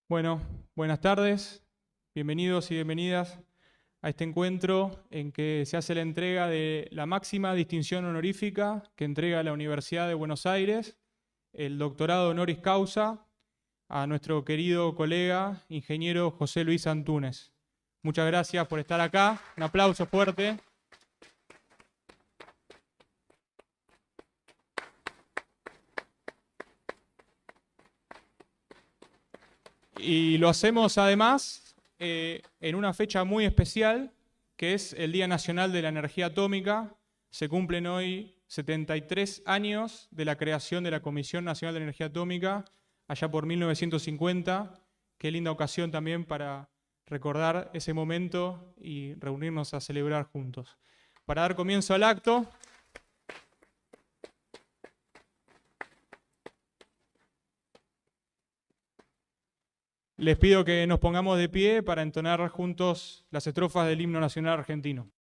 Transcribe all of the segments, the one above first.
Bueno, buenas tardes, bienvenidos y bienvenidas a este encuentro en que se hace la entrega de la máxima distinción honorífica que entrega la Universidad de Buenos Aires, el doctorado honoris causa, a nuestro querido colega, ingeniero José Luis Antúnez. Muchas gracias por estar acá, un aplauso fuerte. Y lo hacemos además en una fecha muy especial, que es el Día Nacional de la Energía Atómica. Se cumplen hoy 73 años de la creación de la Comisión Nacional de Energía Atómica, allá por 1950. Qué linda ocasión también para recordar ese momento y reunirnos a celebrar juntos. Para dar comienzo al acto, les pido que nos pongamos de pie para entonar juntos las estrofas del himno nacional argentino.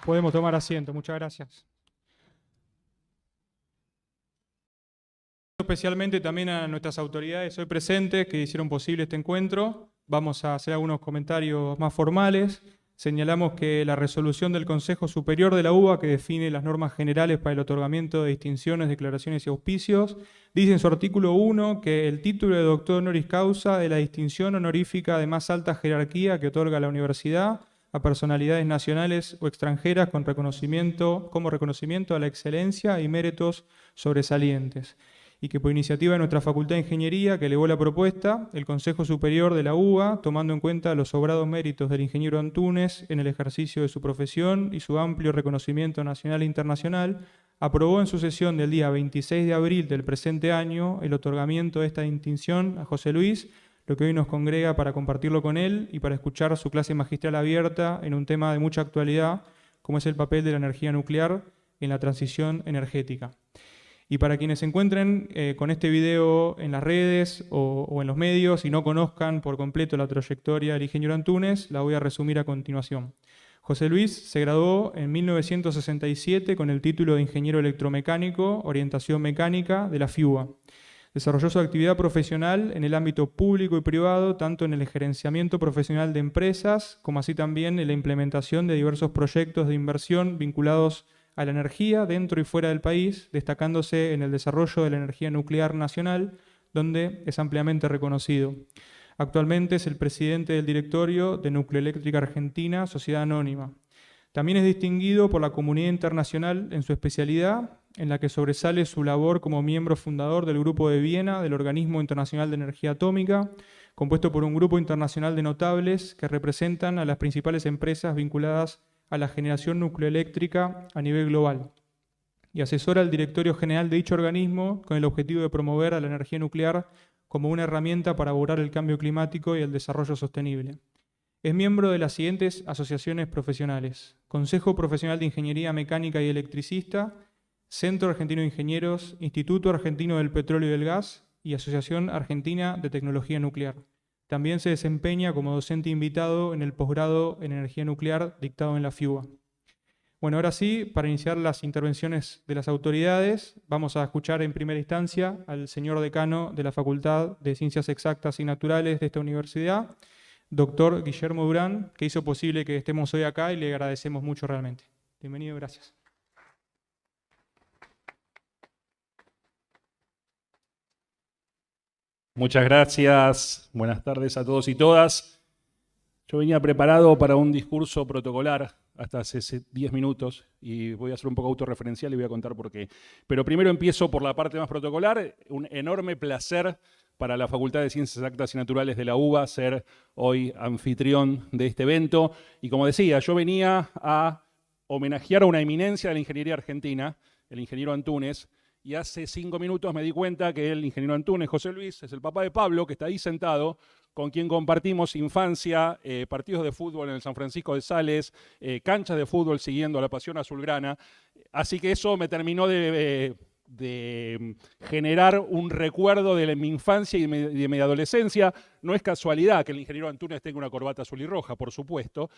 Podemos tomar asiento, muchas gracias. Especialmente también a nuestras autoridades hoy presentes que hicieron posible este encuentro. Vamos a hacer algunos comentarios más formales. Señalamos que la resolución del Consejo Superior de la UBA, que define las normas generales para el otorgamiento de distinciones, declaraciones y auspicios, dice en su artículo 1 que el título de doctor honoris causa de la distinción honorífica de más alta jerarquía que otorga la universidad a personalidades nacionales o extranjeras como reconocimiento a la excelencia y méritos sobresalientes, y que por iniciativa de nuestra Facultad de Ingeniería, que elevó la propuesta, el Consejo Superior de la UBA, tomando en cuenta los sobrados méritos del ingeniero Antúnez en el ejercicio de su profesión y su amplio reconocimiento nacional e internacional, aprobó en su sesión del día 26 de abril del presente año el otorgamiento de esta distinción a José Luis, lo que hoy nos congrega para compartirlo con él y para escuchar su clase magistral abierta en un tema de mucha actualidad, como es el papel de la energía nuclear en la transición energética. Y para quienes se encuentren con este video en las redes o en los medios y no conozcan por completo la trayectoria del ingeniero Antúnez, la voy a resumir a continuación. José Luis se graduó en 1967 con el título de Ingeniero Electromecánico, Orientación Mecánica de la FIUBA. Desarrolló su actividad profesional en el ámbito público y privado, tanto en el gerenciamiento profesional de empresas, como así también en la implementación de diversos proyectos de inversión vinculados a la energía dentro y fuera del país, destacándose en el desarrollo de la energía nuclear nacional, donde es ampliamente reconocido. Actualmente es el presidente del directorio de Nucleoeléctrica Argentina, Sociedad Anónima. También es distinguido por la comunidad internacional en su especialidad, en la que sobresale su labor como miembro fundador del Grupo de Viena del Organismo Internacional de Energía Atómica, compuesto por un grupo internacional de notables que representan a las principales empresas vinculadas a la generación nucleoeléctrica a nivel global, y asesora al directorio general de dicho organismo con el objetivo de promover a la energía nuclear como una herramienta para abordar el cambio climático y el desarrollo sostenible. Es miembro de las siguientes asociaciones profesionales: Consejo Profesional de Ingeniería Mecánica y Electricista, Centro Argentino de Ingenieros, Instituto Argentino del Petróleo y del Gas y Asociación Argentina de Tecnología Nuclear. También se desempeña como docente invitado en el posgrado en energía nuclear dictado en la FIUBA. Bueno, ahora sí, para iniciar las intervenciones de las autoridades, vamos a escuchar en primera instancia al señor decano de la Facultad de Ciencias Exactas y Naturales de esta universidad, doctor Guillermo Durán, que hizo posible que estemos hoy acá y le agradecemos mucho realmente. Bienvenido, gracias. Muchas gracias, buenas tardes a todos y todas. Yo venía preparado para un discurso protocolar hasta hace 10 minutos y voy a hacer un poco autorreferencial y voy a contar por qué. Pero primero empiezo por la parte más protocolar. Un enorme placer para la Facultad de Ciencias Exactas y Naturales de la UBA ser hoy anfitrión de este evento. Y como decía, yo venía a homenajear a una eminencia de la ingeniería argentina, el ingeniero Antúnez, y hace 5 minutos me di cuenta que el ingeniero Antúnez, José Luis, es el papá de Pablo, que está ahí sentado, con quien compartimos infancia, partidos de fútbol en el San Francisco de Sales, canchas de fútbol siguiendo a la Pasión Azulgrana. Así que eso me terminó de generar un recuerdo de mi infancia y de mi adolescencia. No es casualidad que el ingeniero Antúnez tenga una corbata azul y roja, por supuesto.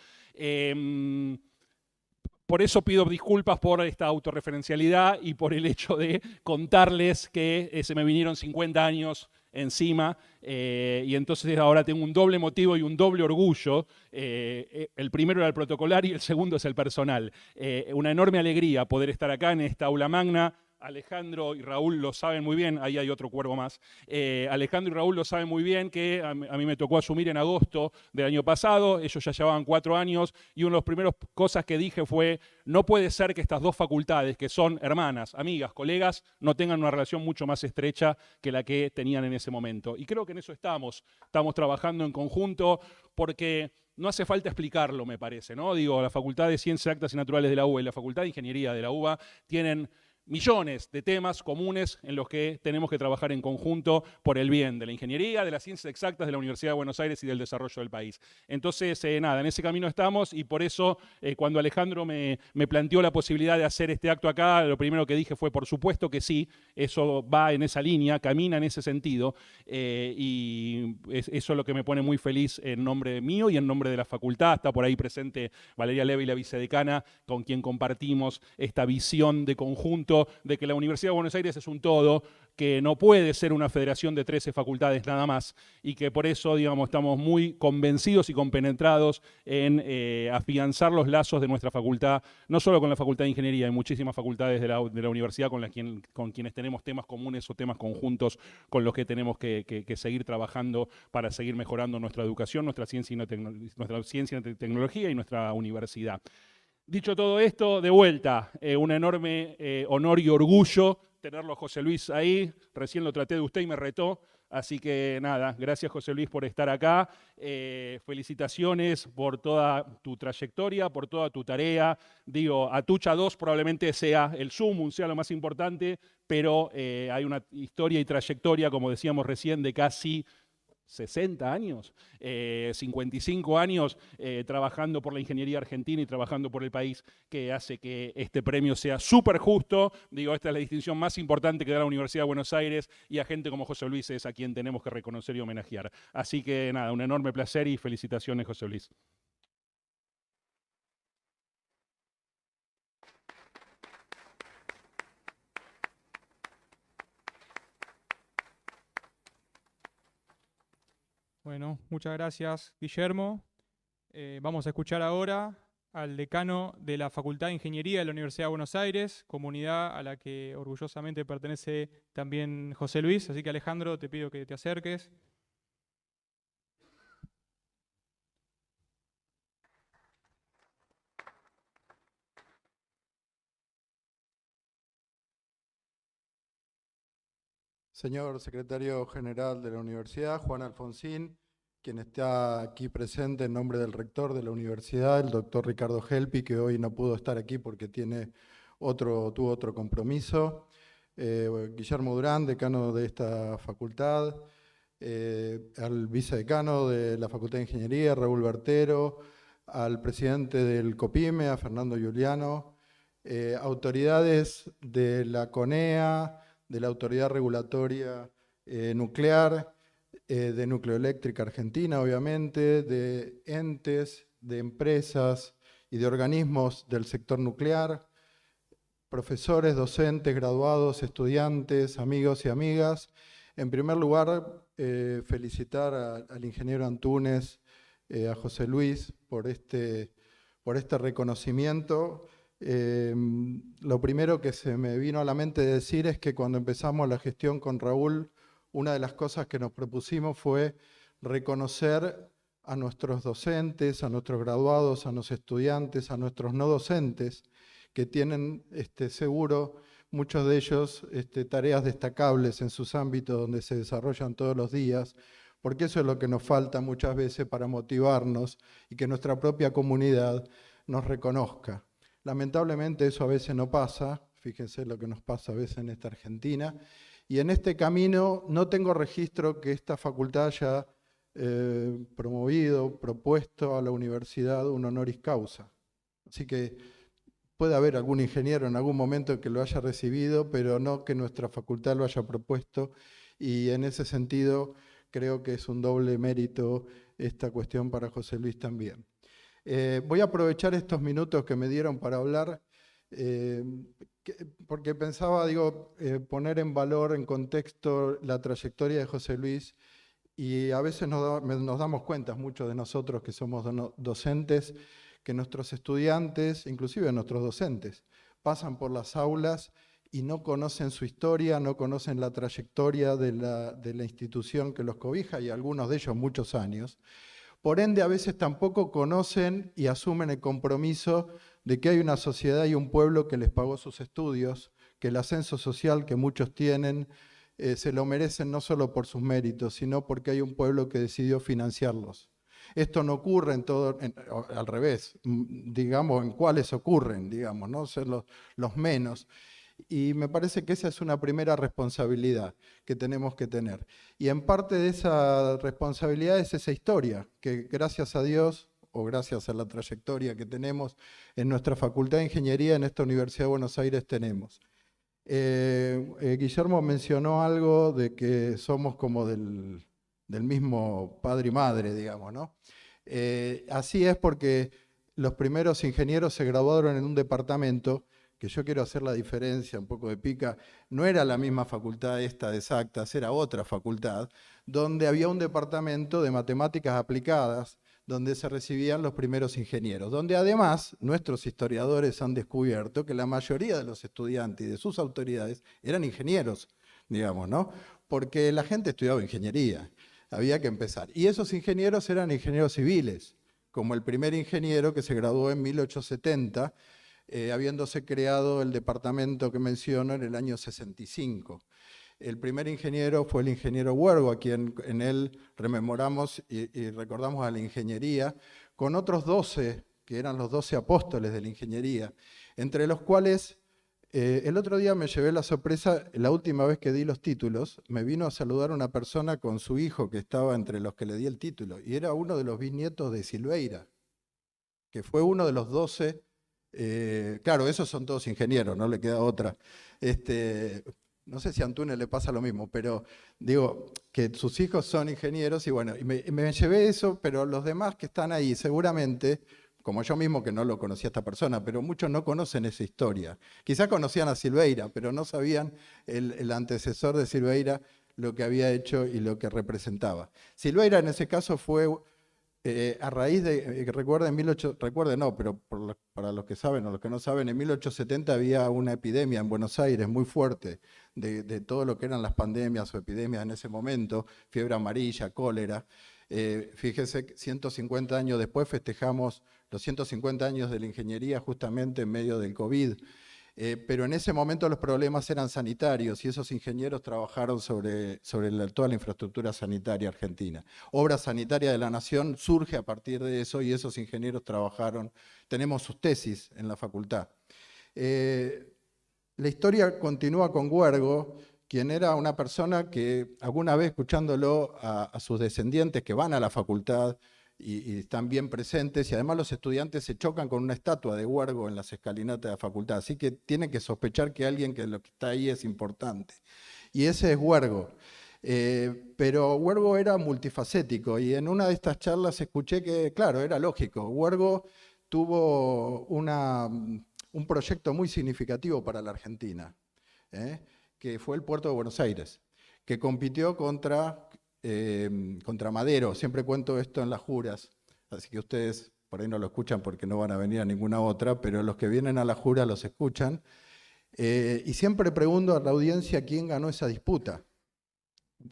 Por eso pido disculpas por esta autorreferencialidad y por el hecho de contarles que se me vinieron 50 años encima y entonces ahora tengo un doble motivo y un doble orgullo. El primero era el protocolar y el segundo es el personal. Una enorme alegría poder estar acá en esta aula magna. Alejandro y Raúl lo saben muy bien, ahí hay otro cuervo más. Alejandro y Raúl lo saben muy bien que a mí me tocó asumir en agosto del año pasado, ellos ya llevaban 4 años y una de las primeras cosas que dije fue: no puede ser que estas dos facultades, que son hermanas, amigas, colegas, no tengan una relación mucho más estrecha que la que tenían en ese momento. Y creo que en eso estamos trabajando en conjunto porque no hace falta explicarlo, me parece, ¿no? Digo, la Facultad de Ciencias Exactas y Naturales de la UBA y la Facultad de Ingeniería de la UBA tienen millones de temas comunes en los que tenemos que trabajar en conjunto por el bien de la ingeniería, de las ciencias exactas, de la Universidad de Buenos Aires y del desarrollo del país. Entonces, nada, en ese camino estamos y por eso cuando Alejandro me planteó la posibilidad de hacer este acto acá, lo primero que dije fue, por supuesto que sí, eso va en esa línea, camina en ese sentido y eso es lo que me pone muy feliz en nombre mío y en nombre de la facultad. Está por ahí presente Valeria Levy, la vicedecana, con quien compartimos esta visión de conjunto de que la Universidad de Buenos Aires es un todo, que no puede ser una federación de 13 facultades nada más y que por eso, digamos, estamos muy convencidos y compenetrados en afianzar los lazos de nuestra facultad, no solo con la Facultad de Ingeniería, hay muchísimas facultades de la universidad con quienes tenemos temas comunes o temas conjuntos con los que tenemos que seguir trabajando para seguir mejorando nuestra educación, nuestra ciencia y tecnología y nuestra universidad. Dicho todo esto, de vuelta, un enorme honor y orgullo tenerlo a José Luis ahí. Recién lo traté de usted y me retó. Así que nada, gracias José Luis por estar acá. Felicitaciones por toda tu trayectoria, por toda tu tarea. Digo, Atucha 2 probablemente sea el sumum, sea lo más importante, pero hay una historia y trayectoria, como decíamos recién, de casi 60 años, 55 años trabajando por la ingeniería argentina y trabajando por el país, que hace que este premio sea súper justo. Digo, esta es la distinción más importante que da la Universidad de Buenos Aires y a gente como José Luis es a quien tenemos que reconocer y homenajear. Así que nada, un enorme placer y felicitaciones, José Luis. Bueno, muchas gracias, Guillermo. Vamos a escuchar ahora al decano de la Facultad de Ingeniería de la Universidad de Buenos Aires, comunidad a la que orgullosamente pertenece también José Luis. Así que Alejandro, te pido que te acerques. Señor Secretario General de la Universidad, Juan Alfonsín, quien está aquí presente en nombre del rector de la universidad, el doctor Ricardo Helpi, que hoy no pudo estar aquí porque tuvo otro compromiso, Guillermo Durán, decano de esta facultad, al vicedecano de la Facultad de Ingeniería, Raúl Bertero, al presidente del COPIME, a Fernando Giuliano, autoridades de la CONEA, de la Autoridad Regulatoria Nuclear, de Nucleoeléctrica Argentina, obviamente, de entes, de empresas y de organismos del sector nuclear, profesores, docentes, graduados, estudiantes, amigos y amigas. En primer lugar, felicitar al ingeniero Antúnez, a José Luis, por este reconocimiento. Lo primero que se me vino a la mente decir es que cuando empezamos la gestión con Raúl, una de las cosas que nos propusimos fue reconocer a nuestros docentes, a nuestros graduados, a nuestros estudiantes, a nuestros no docentes, que tienen seguro, muchos de ellos, tareas destacables en sus ámbitos donde se desarrollan todos los días, porque eso es lo que nos falta muchas veces para motivarnos y que nuestra propia comunidad nos reconozca. Lamentablemente eso a veces no pasa, fíjense lo que nos pasa a veces en esta Argentina, y en este camino no tengo registro que esta facultad haya propuesto a la universidad un honoris causa. Así que puede haber algún ingeniero en algún momento que lo haya recibido, pero no que nuestra facultad lo haya propuesto, y en ese sentido creo que es un doble mérito esta cuestión para José Luis también. Voy a aprovechar estos minutos que me dieron para hablar, porque pensaba, poner en valor, en contexto, la trayectoria de José Luis, y a veces nos damos cuenta, muchos de nosotros que somos docentes, que nuestros estudiantes, inclusive nuestros docentes, pasan por las aulas y no conocen su historia, no conocen la trayectoria de la institución que los cobija, y algunos de ellos muchos años. Por ende, a veces tampoco conocen y asumen el compromiso de que hay una sociedad y un pueblo que les pagó sus estudios, que el ascenso social que muchos tienen se lo merecen no solo por sus méritos, sino porque hay un pueblo que decidió financiarlos. Esto no ocurre al revés, digamos, en cuáles ocurren, digamos, ¿no? Son los menos. Y me parece que esa es una primera responsabilidad que tenemos que tener. Y en parte de esa responsabilidad es esa historia, que gracias a Dios, o gracias a la trayectoria que tenemos en nuestra Facultad de Ingeniería, en esta Universidad de Buenos Aires tenemos. Guillermo mencionó algo de que somos como del mismo padre y madre, digamos, ¿no? Así es porque los primeros ingenieros se graduaron en un departamento, que yo quiero hacer la diferencia, un poco de pica, no era la misma facultad esta de exactas, era otra facultad, donde había un departamento de matemáticas aplicadas, donde se recibían los primeros ingenieros, donde además nuestros historiadores han descubierto que la mayoría de los estudiantes y de sus autoridades eran ingenieros, digamos, ¿no? Porque la gente estudiaba ingeniería, había que empezar. Y esos ingenieros eran ingenieros civiles, como el primer ingeniero que se graduó en 1870, habiéndose creado el departamento que menciono en el año 65. El primer ingeniero fue el ingeniero Huergo, a quien en él rememoramos y recordamos a la ingeniería, con otros 12, que eran los 12 apóstoles de la ingeniería, entre los cuales el otro día me llevé la sorpresa, la última vez que di los títulos, me vino a saludar una persona con su hijo que estaba entre los que le di el título, y era uno de los bisnietos de Silveira, que fue uno de los 12, claro, esos son todos ingenieros, no le queda otra. No sé si a Antunes le pasa lo mismo, pero digo que sus hijos son ingenieros y bueno, y me llevé eso, pero los demás que están ahí seguramente, como yo mismo que no lo conocía a esta persona, pero muchos no conocen esa historia. Quizás conocían a Silveira, pero no sabían el antecesor de Silveira lo que había hecho y lo que representaba. Silveira en ese caso fue a raíz de, recuerden, no, pero para los que saben o los que no saben, en 1870 había una epidemia en Buenos Aires muy fuerte de todo lo que eran las pandemias o epidemias en ese momento, fiebre amarilla, cólera. Fíjese, 150 años después festejamos los 150 años de la ingeniería justamente en medio del COVID. Pero en ese momento los problemas eran sanitarios y esos ingenieros trabajaron sobre toda la infraestructura sanitaria argentina. Obra Sanitaria de la Nación surge a partir de eso y esos ingenieros trabajaron, tenemos sus tesis en la facultad. La historia continúa con Huergo, quien era una persona que alguna vez escuchándolo a sus descendientes que van a la facultad, y están bien presentes, y además los estudiantes se chocan con una estatua de Huergo en las escalinatas de la facultad, así que tienen que sospechar que alguien que lo que está ahí es importante. Y ese es Huergo. Pero Huergo era multifacético, y en una de estas charlas escuché que, claro, era lógico, Huergo tuvo un proyecto muy significativo para la Argentina, que fue el puerto de Buenos Aires, que compitió contra Madero. Siempre cuento esto en las juras, así que ustedes por ahí no lo escuchan porque no van a venir a ninguna otra, pero los que vienen a la jura los escuchan. Y siempre pregunto a la audiencia quién ganó esa disputa.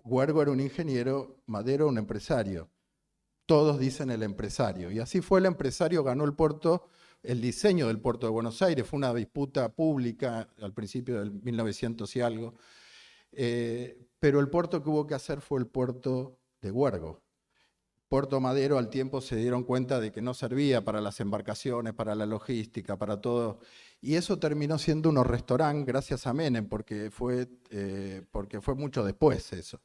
Huergo era un ingeniero, Madero un empresario. Todos dicen el empresario. Y así fue, el empresario ganó el puerto, el diseño del puerto de Buenos Aires. Fue una disputa pública al principio del 1900 y algo. Pero el puerto que hubo que hacer fue el puerto de Huergo. Puerto Madero al tiempo se dieron cuenta de que no servía para las embarcaciones, para la logística, para todo. Y eso terminó siendo unos restaurantes gracias a Menem, porque fue mucho después eso.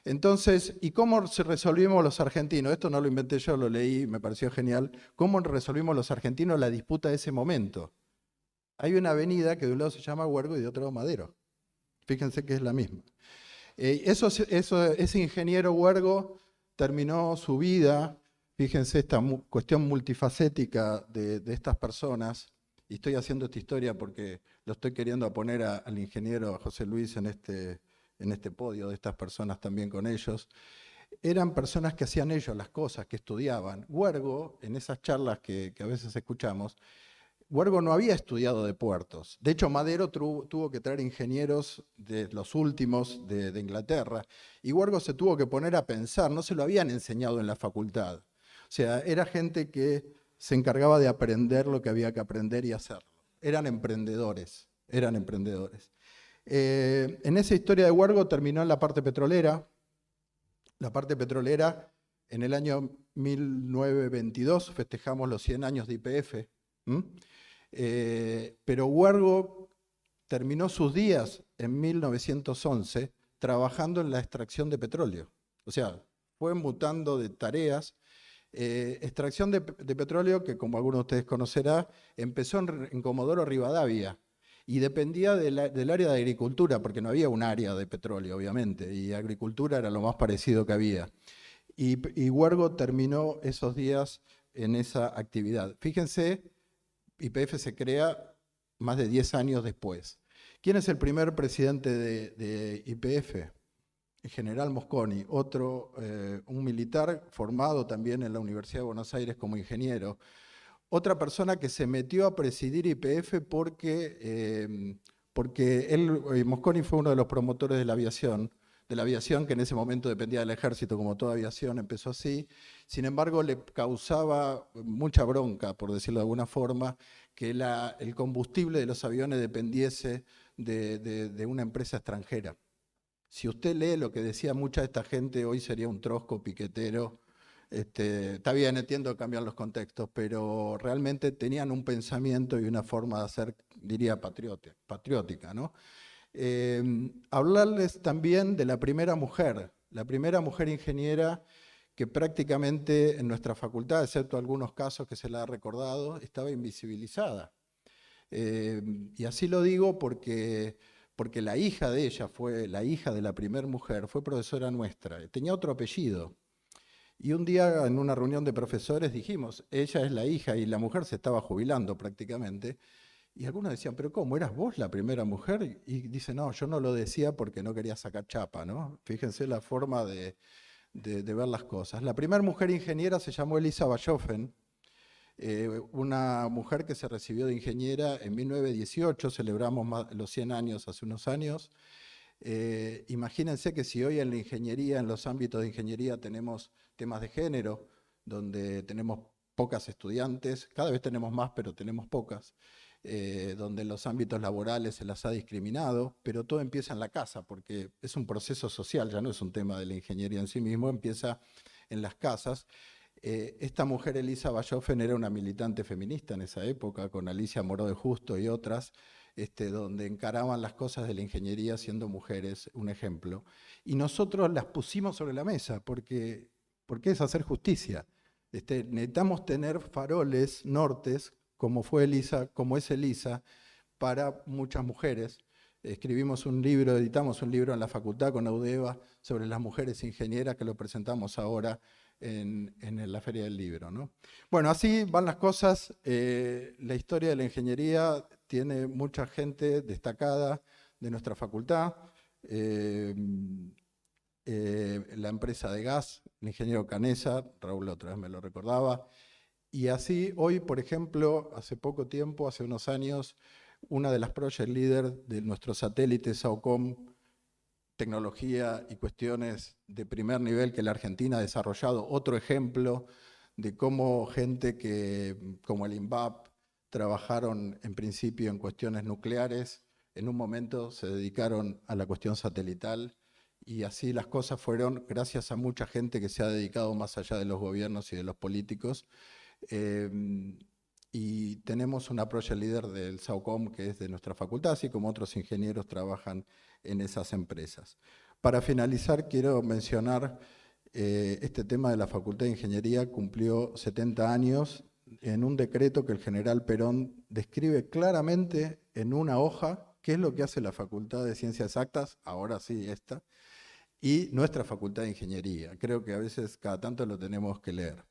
Entonces, ¿y cómo resolvimos los argentinos? Esto no lo inventé yo, lo leí, me pareció genial. ¿Cómo resolvimos los argentinos la disputa de ese momento? Hay una avenida que de un lado se llama Huergo y de otro lado Madero. Fíjense que es la misma. Ese ingeniero Huergo terminó su vida, fíjense esta cuestión multifacética de estas personas, y estoy haciendo esta historia porque lo estoy queriendo poner al ingeniero José Luis en este podio de estas personas también con ellos. Eran personas que hacían ellos las cosas, que estudiaban. Huergo, en esas charlas que a veces escuchamos, Huergo no había estudiado de puertos. De hecho, Madero tuvo que traer ingenieros de los últimos de Inglaterra. Y Huergo se tuvo que poner a pensar, no se lo habían enseñado en la facultad. O sea, era gente que se encargaba de aprender lo que había que aprender y hacerlo. Eran emprendedores, eran emprendedores. En esa historia de Huergo terminó en la parte petrolera. La parte petrolera, en el año 1922, festejamos los 100 años de YPF. Pero Huergo terminó sus días en 1911 trabajando en la extracción de petróleo. O sea, fue mutando de tareas. Extracción de petróleo que, como algunos de ustedes conocerán, empezó en Comodoro Rivadavia y dependía del área de agricultura, porque no había un área de petróleo, obviamente, y agricultura era lo más parecido que había. Y Huergo terminó esos días en esa actividad. Fíjense, YPF se crea más de 10 años después. ¿Quién es el primer presidente de YPF? El general Mosconi, un militar formado también en la Universidad de Buenos Aires como ingeniero. Otra persona que se metió a presidir YPF porque Mosconi fue uno de los promotores de la aviación que en ese momento dependía del ejército, como toda aviación empezó así. Sin embargo, le causaba mucha bronca, por decirlo de alguna forma, que el combustible de los aviones dependiese de una empresa extranjera. Si usted lee lo que decía mucha de esta gente, hoy sería un trosco piquetero. Está bien, entiendo que cambian los contextos, pero realmente tenían un pensamiento y una forma de hacer, diría, patriótica, ¿no? Hablarles también de la primera mujer ingeniera que prácticamente en nuestra facultad, excepto algunos casos que se la ha recordado, estaba invisibilizada. Y así lo digo porque la hija de ella, la hija de la primera mujer, fue profesora nuestra, tenía otro apellido. Y un día en una reunión de profesores dijimos, ella es la hija y la mujer se estaba jubilando prácticamente. Y algunos decían, pero ¿cómo? ¿Eras vos la primera mujer? Y dice, no, yo no lo decía porque no quería sacar chapa, ¿no? Fíjense la forma de ver las cosas. La primera mujer ingeniera se llamó Elisa Bachofen, una mujer que se recibió de ingeniera en 1918, celebramos los 100 años hace unos años. Imagínense que si hoy en la ingeniería, en los ámbitos de ingeniería tenemos temas de género, donde tenemos pocas estudiantes, cada vez tenemos más, pero tenemos pocas, donde en los ámbitos laborales se las ha discriminado, pero todo empieza en la casa, porque es un proceso social, ya no es un tema de la ingeniería en sí mismo, empieza en las casas. Esta mujer, Elisa Bachofen, era una militante feminista en esa época, con Alicia Moró de Justo y otras, donde encaraban las cosas de la ingeniería siendo mujeres, un ejemplo. Y nosotros las pusimos sobre la mesa, porque es hacer justicia. Necesitamos tener faroles, nortes, como es Elisa, para muchas mujeres. Escribimos un libro, editamos un libro en la facultad con Audeva sobre las mujeres ingenieras, que lo presentamos ahora en la Feria del Libro, ¿no? Bueno, así van las cosas. La historia de la ingeniería tiene mucha gente destacada de nuestra facultad. La empresa de gas, el ingeniero Canesa, Raúl otra vez me lo recordaba. Y así hoy, por ejemplo, hace poco tiempo, hace unos años, una de las project leaders de nuestro satélite SAOCOM, tecnología y cuestiones de primer nivel que la Argentina ha desarrollado. Otro ejemplo de cómo gente como el INVAP trabajaron en principio en cuestiones nucleares, en un momento se dedicaron a la cuestión satelital, y así las cosas fueron gracias a mucha gente que se ha dedicado más allá de los gobiernos y de los políticos. Y tenemos una project leader del SAOCOM que es de nuestra facultad, así como otros ingenieros trabajan en esas empresas. Para finalizar, quiero mencionar este tema de la Facultad de Ingeniería. Cumplió 70 años en un decreto que el general Perón describe claramente en una hoja qué es lo que hace la Facultad de Ciencias Exactas, ahora sí esta, y nuestra Facultad de Ingeniería. Creo que a veces cada tanto lo tenemos que leer.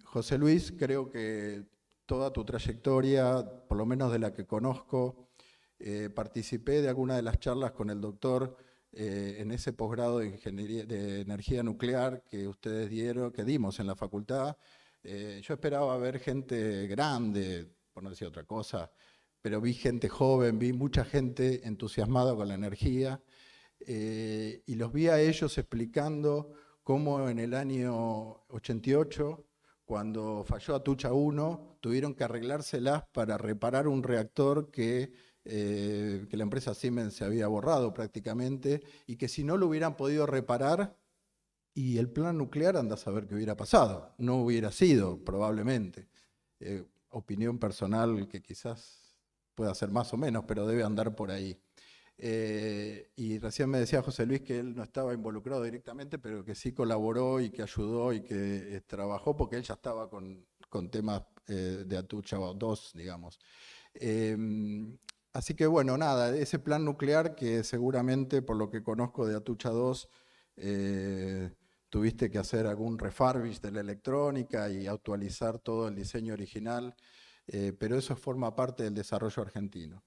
José Luis, creo que toda tu trayectoria, por lo menos de la que conozco, participé de alguna de las charlas con el doctor en ese posgrado de ingeniería de energía nuclear que ustedes dieron, que dimos en la facultad. Yo esperaba ver gente grande, por no decir otra cosa, pero vi gente joven, vi mucha gente entusiasmada con la energía, y los vi a ellos explicando cómo en el año 88, cuando falló Atucha 1, tuvieron que arreglárselas para reparar un reactor que la empresa Siemens se había borrado prácticamente, y que si no lo hubieran podido reparar, y el plan nuclear, anda a saber qué hubiera pasado. No hubiera sido, probablemente. Opinión personal que quizás puede ser más o menos, pero debe andar por ahí. Y recién me decía José Luis que él no estaba involucrado directamente, pero que sí colaboró y que ayudó y que trabajó porque él ya estaba con temas de Atucha 2, digamos. Así que bueno, nada, ese plan nuclear que seguramente, por lo que conozco de Atucha 2, tuviste que hacer algún refurbish de la electrónica y actualizar todo el diseño original, pero eso forma parte del desarrollo argentino.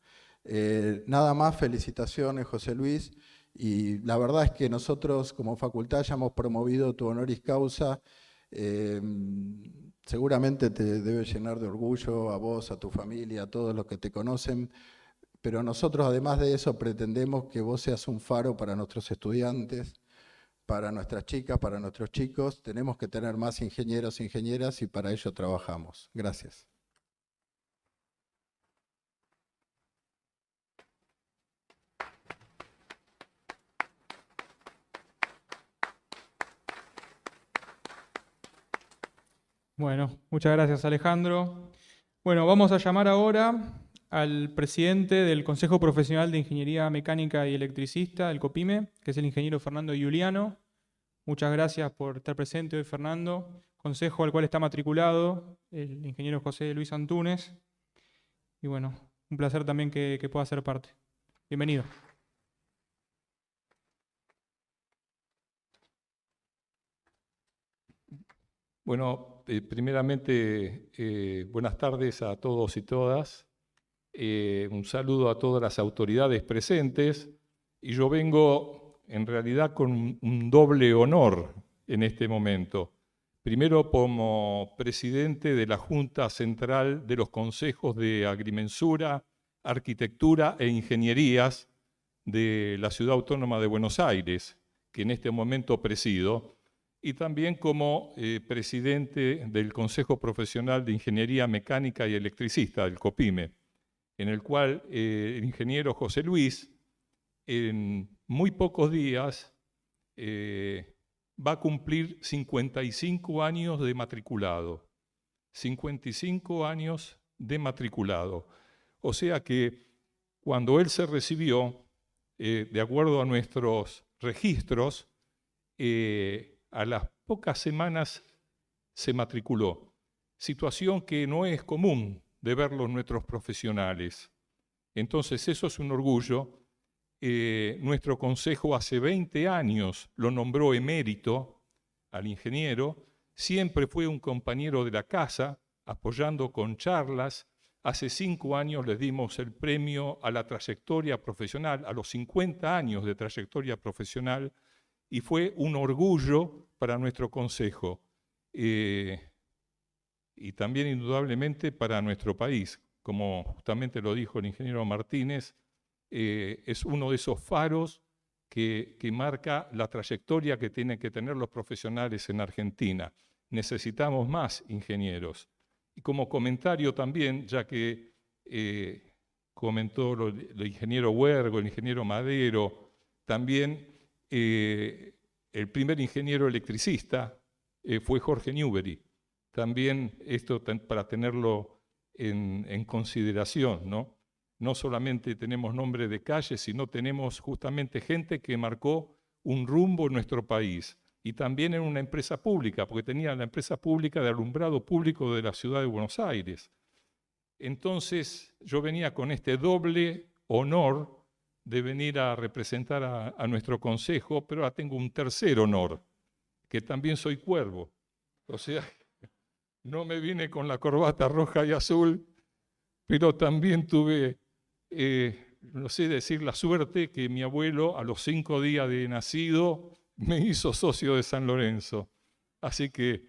Nada más, felicitaciones José Luis, y la verdad es que nosotros como facultad ya hemos promovido tu honoris causa. Seguramente te debe llenar de orgullo a vos, a tu familia, a todos los que te conocen, pero nosotros además de eso pretendemos que vos seas un faro para nuestros estudiantes, para nuestras chicas, para nuestros chicos. Tenemos que tener más ingenieros e ingenieras y para ello trabajamos. Gracias. Bueno, muchas gracias Alejandro. Bueno, vamos a llamar ahora al presidente del Consejo Profesional de Ingeniería Mecánica y Electricista, el COPIME, que es el ingeniero Fernando Giuliano. Muchas gracias por estar presente hoy, Fernando. Consejo al cual está matriculado el ingeniero José Luis Antúnez. Y bueno, un placer también que pueda ser parte. Bienvenido. Bueno, primeramente, buenas tardes a todos y todas. Un saludo a todas las autoridades presentes. Y yo vengo, en realidad, con un doble honor en este momento. Primero, como presidente de la Junta Central de los Consejos de Agrimensura, Arquitectura e Ingenierías de la Ciudad Autónoma de Buenos Aires, que en este momento presido, y también como presidente del Consejo Profesional de Ingeniería Mecánica y Electricista, del COPIME, en el cual el ingeniero José Luis, en muy pocos días, va a cumplir 55 años de matriculado. 55 años de matriculado. O sea que cuando él se recibió, de acuerdo a nuestros registros, a las pocas semanas se matriculó. Situación que no es común de verlo en nuestros profesionales. Entonces eso es un orgullo. Nuestro consejo hace 20 años lo nombró emérito al ingeniero. Siempre fue un compañero de la casa, apoyando con charlas. Hace 5 años le dimos el premio a la trayectoria profesional, a los 50 años de trayectoria profesional, y fue un orgullo para nuestro consejo. Y también indudablemente para nuestro país. Como justamente lo dijo el ingeniero Martínez, es uno de esos faros que marca la trayectoria que tienen que tener los profesionales en Argentina. Necesitamos más ingenieros. Y como comentario también, ya que comentó el ingeniero Huergo, el ingeniero Madero, también el primer ingeniero electricista fue Jorge Newbery. También esto para tenerlo en consideración, ¿no? No solamente tenemos nombre de calle, sino tenemos justamente gente que marcó un rumbo en nuestro país. Y también en una empresa pública, porque tenía la empresa pública de alumbrado público de la ciudad de Buenos Aires. Entonces yo venía con este doble honor de venir a representar a nuestro consejo, pero ahora tengo un tercer honor, que también soy cuervo. O sea, no me vine con la corbata roja y azul, pero también tuve, no sé decir la suerte, que mi abuelo a los 5 días de nacido me hizo socio de San Lorenzo. Así que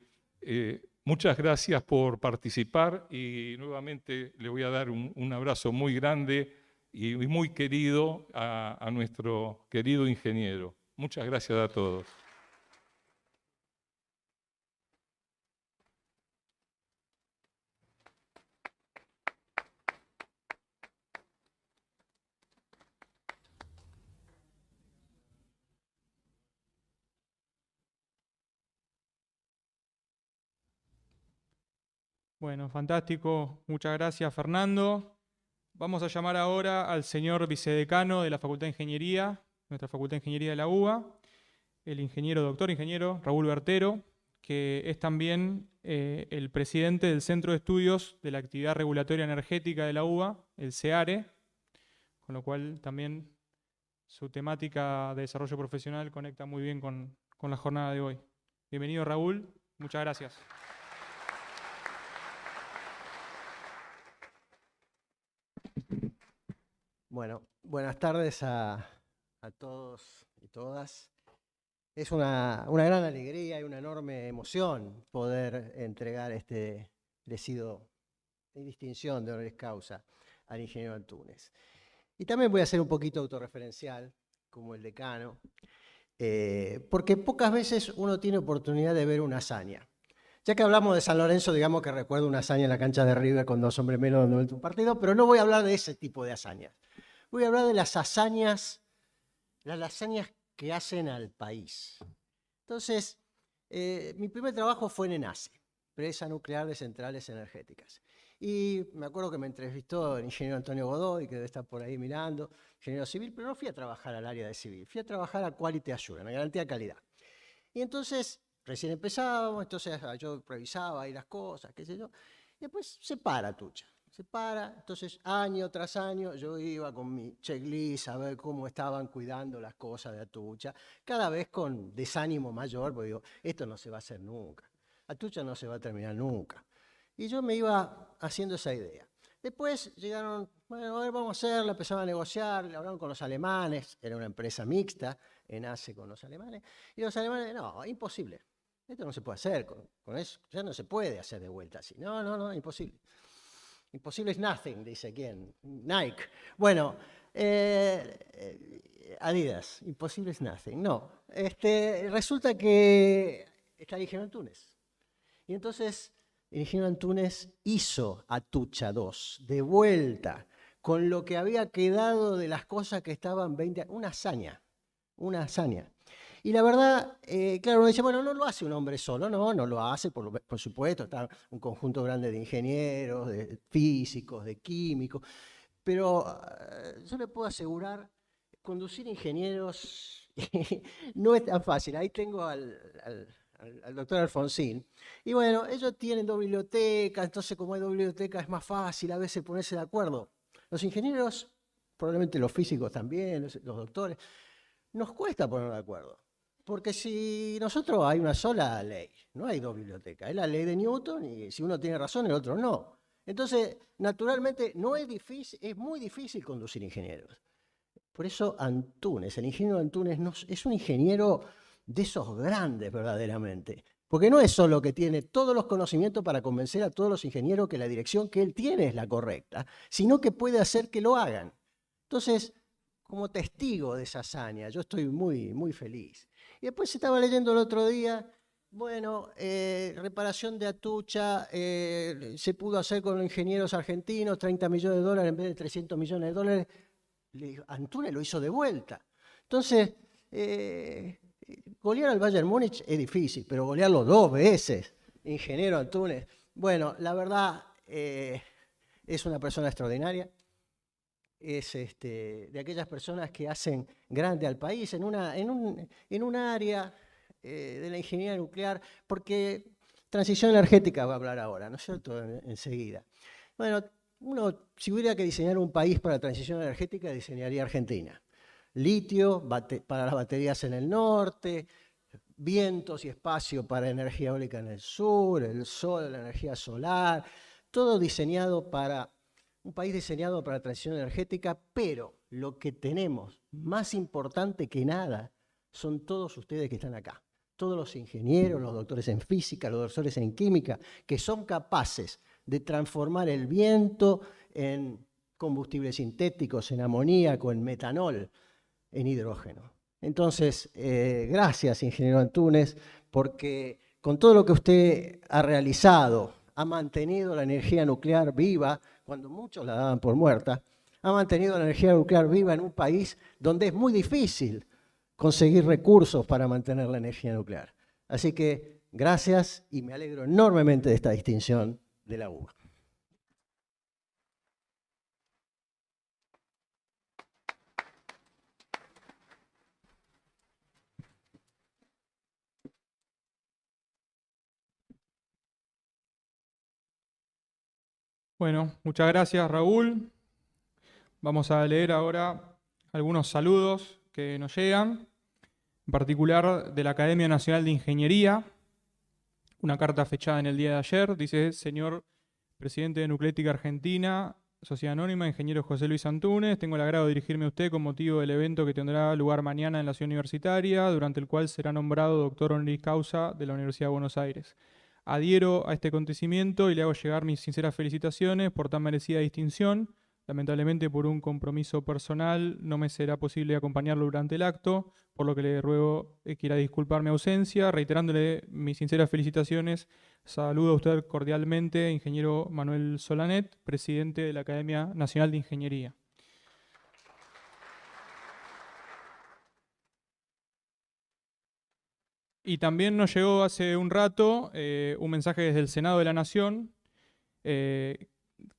muchas gracias por participar y nuevamente le voy a dar un abrazo muy grande y muy querido a nuestro querido ingeniero. Muchas gracias a todos. Bueno, fantástico. Muchas gracias, Fernando. Vamos a llamar ahora al señor vicedecano de la Facultad de Ingeniería, nuestra Facultad de Ingeniería de la UBA, el doctor ingeniero Raúl Bertero, que es también el presidente del Centro de Estudios de la Actividad Regulatoria Energética de la UBA, el CEARE, con lo cual también su temática de desarrollo profesional conecta muy bien con la jornada de hoy. Bienvenido, Raúl. Muchas gracias. Bueno, buenas tardes a todos y todas. Es una gran alegría y una enorme emoción poder entregar este merecido distinción de honoris causa al ingeniero Antúnez. Y también voy a ser un poquito autorreferencial, como el decano, porque pocas veces uno tiene oportunidad de ver una hazaña. Ya que hablamos de San Lorenzo, digamos que recuerdo una hazaña en la cancha de River con 2 hombres menos en un partido, pero no voy a hablar de ese tipo de hazañas. Voy a hablar de las hazañas que hacen al país. Entonces, mi primer trabajo fue en ENACE, Empresa Nuclear de Centrales Energéticas. Y me acuerdo que me entrevistó el ingeniero Antonio Godoy, que debe estar por ahí mirando, ingeniero civil, pero no fui a trabajar al área de civil, fui a trabajar a Quality Assurance, a garantía de calidad. Y entonces, recién empezábamos, entonces yo revisaba ahí las cosas, qué sé yo, y después se para Tucha. Se para, entonces año tras año yo iba con mi checklist a ver cómo estaban cuidando las cosas de Atucha, cada vez con desánimo mayor, porque digo, esto no se va a hacer nunca, Atucha no se va a terminar nunca. Y yo me iba haciendo esa idea. Después llegaron, bueno, a ver, vamos a hacerlo, empezaron a negociar, le hablaron con los alemanes, era una empresa mixta, ENACE con los alemanes, y los alemanes, no, imposible, esto no se puede hacer, con eso ya no se puede hacer de vuelta así, no, imposible. Imposible es nothing, dice quién, Nike. Bueno, Adidas, imposible es nothing. No, resulta que está el ingeniero Antúnez. Y entonces el ingeniero Antúnez hizo Atucha 2, de vuelta, con lo que había quedado de las cosas que estaban 20 años, una hazaña. Y la verdad, claro, uno dice, bueno, no lo hace un hombre solo, no lo hace, por supuesto, está un conjunto grande de ingenieros, de físicos, de químicos, pero yo le puedo asegurar, conducir ingenieros no es tan fácil. Ahí tengo al doctor Alfonsín. Y bueno, ellos tienen 2 bibliotecas, entonces como hay 2 bibliotecas es más fácil a veces ponerse de acuerdo. Los ingenieros, probablemente los físicos también, los doctores, nos cuesta poner de acuerdo. Porque si nosotros hay una sola ley, no hay 2 bibliotecas, es la ley de Newton y si uno tiene razón el otro no. Entonces, naturalmente, no es difícil, es muy difícil conducir ingenieros. Por eso Antúnez, el ingeniero Antúnez es un ingeniero de esos grandes verdaderamente. Porque no es solo que tiene todos los conocimientos para convencer a todos los ingenieros que la dirección que él tiene es la correcta, sino que puede hacer que lo hagan. Entonces, como testigo de esa hazaña, yo estoy muy feliz. Y después estaba leyendo el otro día, bueno, reparación de Atucha, se pudo hacer con los ingenieros argentinos, 30 millones de dólares en vez de 300 millones de dólares. Le digo, Antúnez lo hizo de vuelta. Entonces, golear al Bayern Múnich es difícil, pero golearlo 2 veces, ingeniero Antúnez. Bueno, la verdad, es una persona extraordinaria. Es de aquellas personas que hacen grande al país en un área de la ingeniería nuclear, porque transición energética va a hablar ahora, ¿no es cierto?, enseguida. Bueno, uno, si hubiera que diseñar un país para transición energética, diseñaría Argentina. Litio para las baterías en el norte, vientos y espacio para energía eólica en el sur, el sol, la energía solar, todo diseñado para... Un país diseñado para la transición energética, pero lo que tenemos más importante que nada son todos ustedes que están acá. Todos los ingenieros, los doctores en física, los doctores en química, que son capaces de transformar el viento en combustibles sintéticos, en amoníaco, en metanol, en hidrógeno. Entonces, gracias, ingeniero Antúnez, porque con todo lo que usted ha realizado, ha mantenido la energía nuclear viva, cuando muchos la daban por muerta, ha mantenido la energía nuclear viva en un país donde es muy difícil conseguir recursos para mantener la energía nuclear. Así que gracias y me alegro enormemente de esta distinción de la UBA. Bueno, muchas gracias, Raúl. Vamos a leer ahora algunos saludos que nos llegan, en particular de la Academia Nacional de Ingeniería. Una carta fechada en el día de ayer, dice: señor presidente de Nuclética Argentina, Sociedad Anónima, ingeniero José Luis Antúnez, tengo el agrado de dirigirme a usted con motivo del evento que tendrá lugar mañana en la Ciudad Universitaria, durante el cual será nombrado doctor honoris causa de la Universidad de Buenos Aires. Adhiero a este acontecimiento y le hago llegar mis sinceras felicitaciones por tan merecida distinción. Lamentablemente, por un compromiso personal, no me será posible acompañarlo durante el acto, por lo que le ruego que quiera disculpar mi ausencia, reiterándole mis sinceras felicitaciones. Saludo a usted cordialmente, ingeniero Manuel Solanet, presidente de la Academia Nacional de Ingeniería. Y también nos llegó hace un rato un mensaje desde el Senado de la Nación, que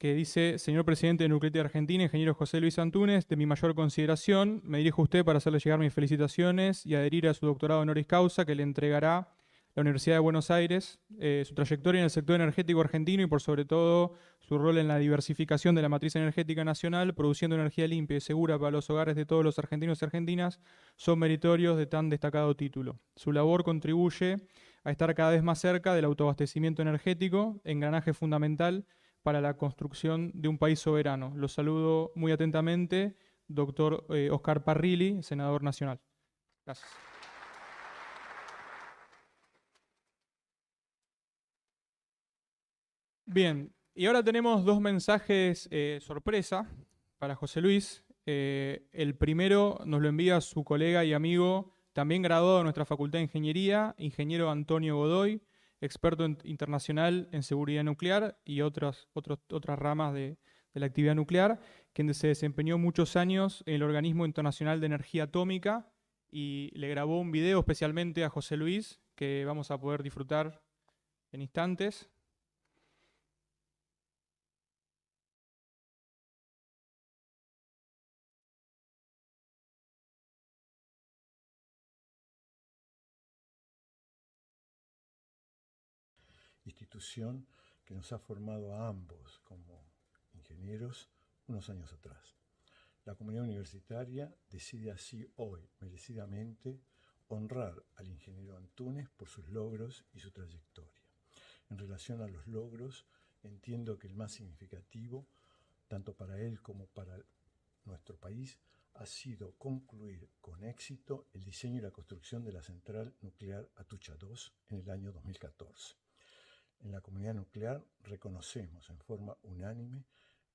dice: señor presidente de Nuclética Argentina, ingeniero José Luis Antúnez, de mi mayor consideración, me dirijo a usted para hacerle llegar mis felicitaciones y adherir a su doctorado honoris causa que le entregará la Universidad de Buenos Aires, su trayectoria en el sector energético argentino y por sobre todo su rol en la diversificación de la matriz energética nacional, produciendo energía limpia y segura para los hogares de todos los argentinos y argentinas, son meritorios de tan destacado título. Su labor contribuye a estar cada vez más cerca del autoabastecimiento energético, engranaje fundamental para la construcción de un país soberano. Los saludo muy atentamente, doctor Oscar Parrilli, senador nacional. Gracias. Bien, y ahora tenemos dos mensajes sorpresa para José Luis. El primero nos lo envía su colega y amigo, también graduado de nuestra Facultad de Ingeniería, ingeniero Antonio Godoy, experto internacional en seguridad nuclear y otras ramas de la actividad nuclear, quien se desempeñó muchos años en el Organismo Internacional de Energía Atómica y le grabó un video especialmente a José Luis que vamos a poder disfrutar en instantes. Institución que nos ha formado a ambos como ingenieros unos años atrás. La comunidad universitaria decide así hoy, merecidamente, honrar al ingeniero Antúnez por sus logros y su trayectoria. En relación a los logros, entiendo que el más significativo, tanto para él como para nuestro país, ha sido concluir con éxito el diseño y la construcción de la central nuclear Atucha II en el año 2014. En la comunidad nuclear reconocemos en forma unánime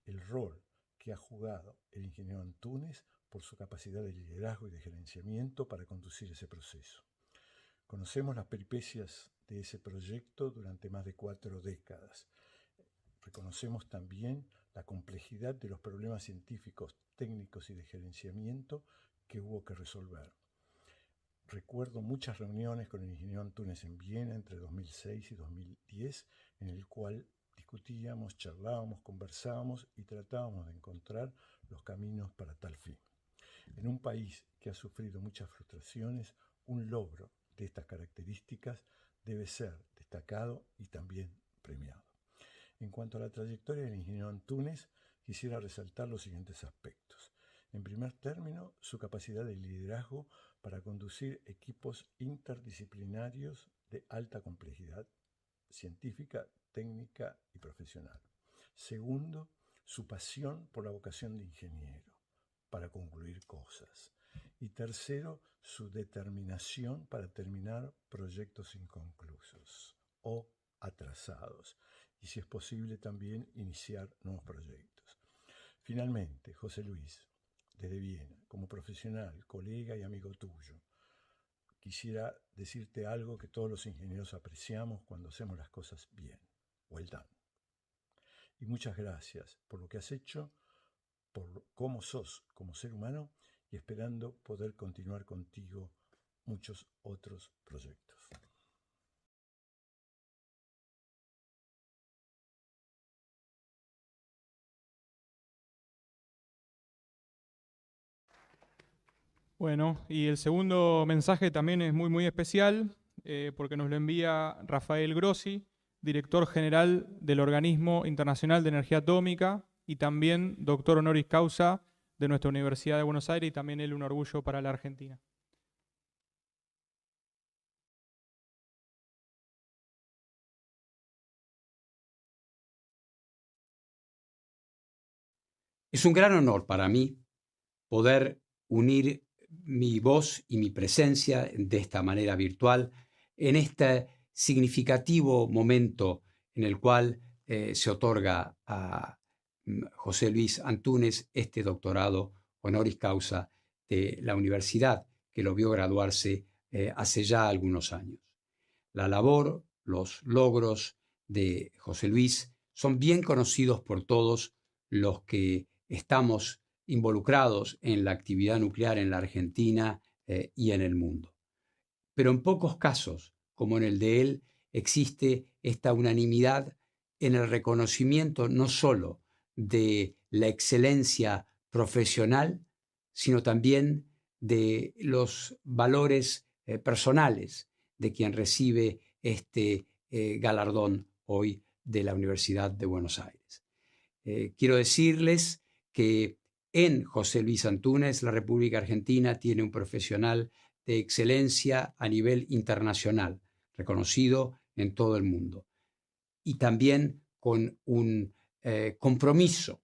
el rol que ha jugado el ingeniero Antúnez por su capacidad de liderazgo y de gerenciamiento para conducir ese proceso. Conocemos las peripecias de ese proyecto durante más de 4 décadas. Reconocemos también la complejidad de los problemas científicos, técnicos y de gerenciamiento que hubo que resolver. Recuerdo muchas reuniones con el ingeniero Antúnez en Viena entre 2006 y 2010, en el cual discutíamos, charlábamos, conversábamos y tratábamos de encontrar los caminos para tal fin. En un país que ha sufrido muchas frustraciones, un logro de estas características debe ser destacado y también premiado. En cuanto a la trayectoria del ingeniero Antúnez, quisiera resaltar los siguientes aspectos. En primer término, su capacidad de liderazgo para conducir equipos interdisciplinarios de alta complejidad científica, técnica y profesional. Segundo, su pasión por la vocación de ingeniero para concluir cosas. Y tercero, su determinación para terminar proyectos inconclusos o atrasados. Y si es posible también iniciar nuevos proyectos. Finalmente, José Luis, desde Viena, como profesional, colega y amigo tuyo, quisiera decirte algo que todos los ingenieros apreciamos cuando hacemos las cosas bien. Well done. Y muchas gracias por lo que has hecho, por cómo sos como ser humano y esperando poder continuar contigo muchos otros proyectos. Bueno, y el segundo mensaje también es muy especial porque nos lo envía Rafael Grossi director general del Organismo Internacional de Energía Atómica y también doctor honoris causa de nuestra Universidad de Buenos Aires, y también él un orgullo para la Argentina. Es un gran honor para mí poder unir mi voz y mi presencia de esta manera virtual en este significativo momento en el cual se otorga a José Luis Antúnez este doctorado honoris causa de la universidad que lo vio graduarse hace ya algunos años. La labor, los logros de José Luis son bien conocidos por todos los que estamos involucrados en la actividad nuclear en la Argentina y en el mundo. Pero en pocos casos, como en el de él, existe esta unanimidad en el reconocimiento no solo de la excelencia profesional, sino también de los valores personales de quien recibe este galardón hoy de la Universidad de Buenos Aires. Quiero decirles que en José Luis Antúnez la República Argentina tiene un profesional de excelencia a nivel internacional, reconocido en todo el mundo, y también con un compromiso,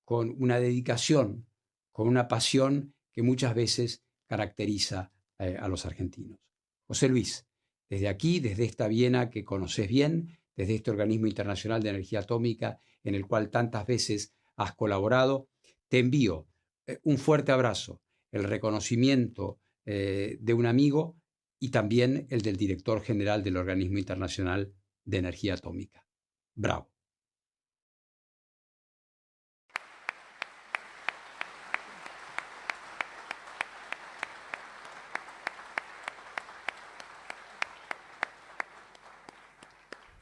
con una dedicación, con una pasión que muchas veces caracteriza a los argentinos. José Luis, desde aquí, desde esta Viena que conoces bien, desde este Organismo Internacional de Energía Atómica en el cual tantas veces has colaborado, te envío un fuerte abrazo, el reconocimiento de un amigo y también el del director general del Organismo Internacional de Energía Atómica. Bravo.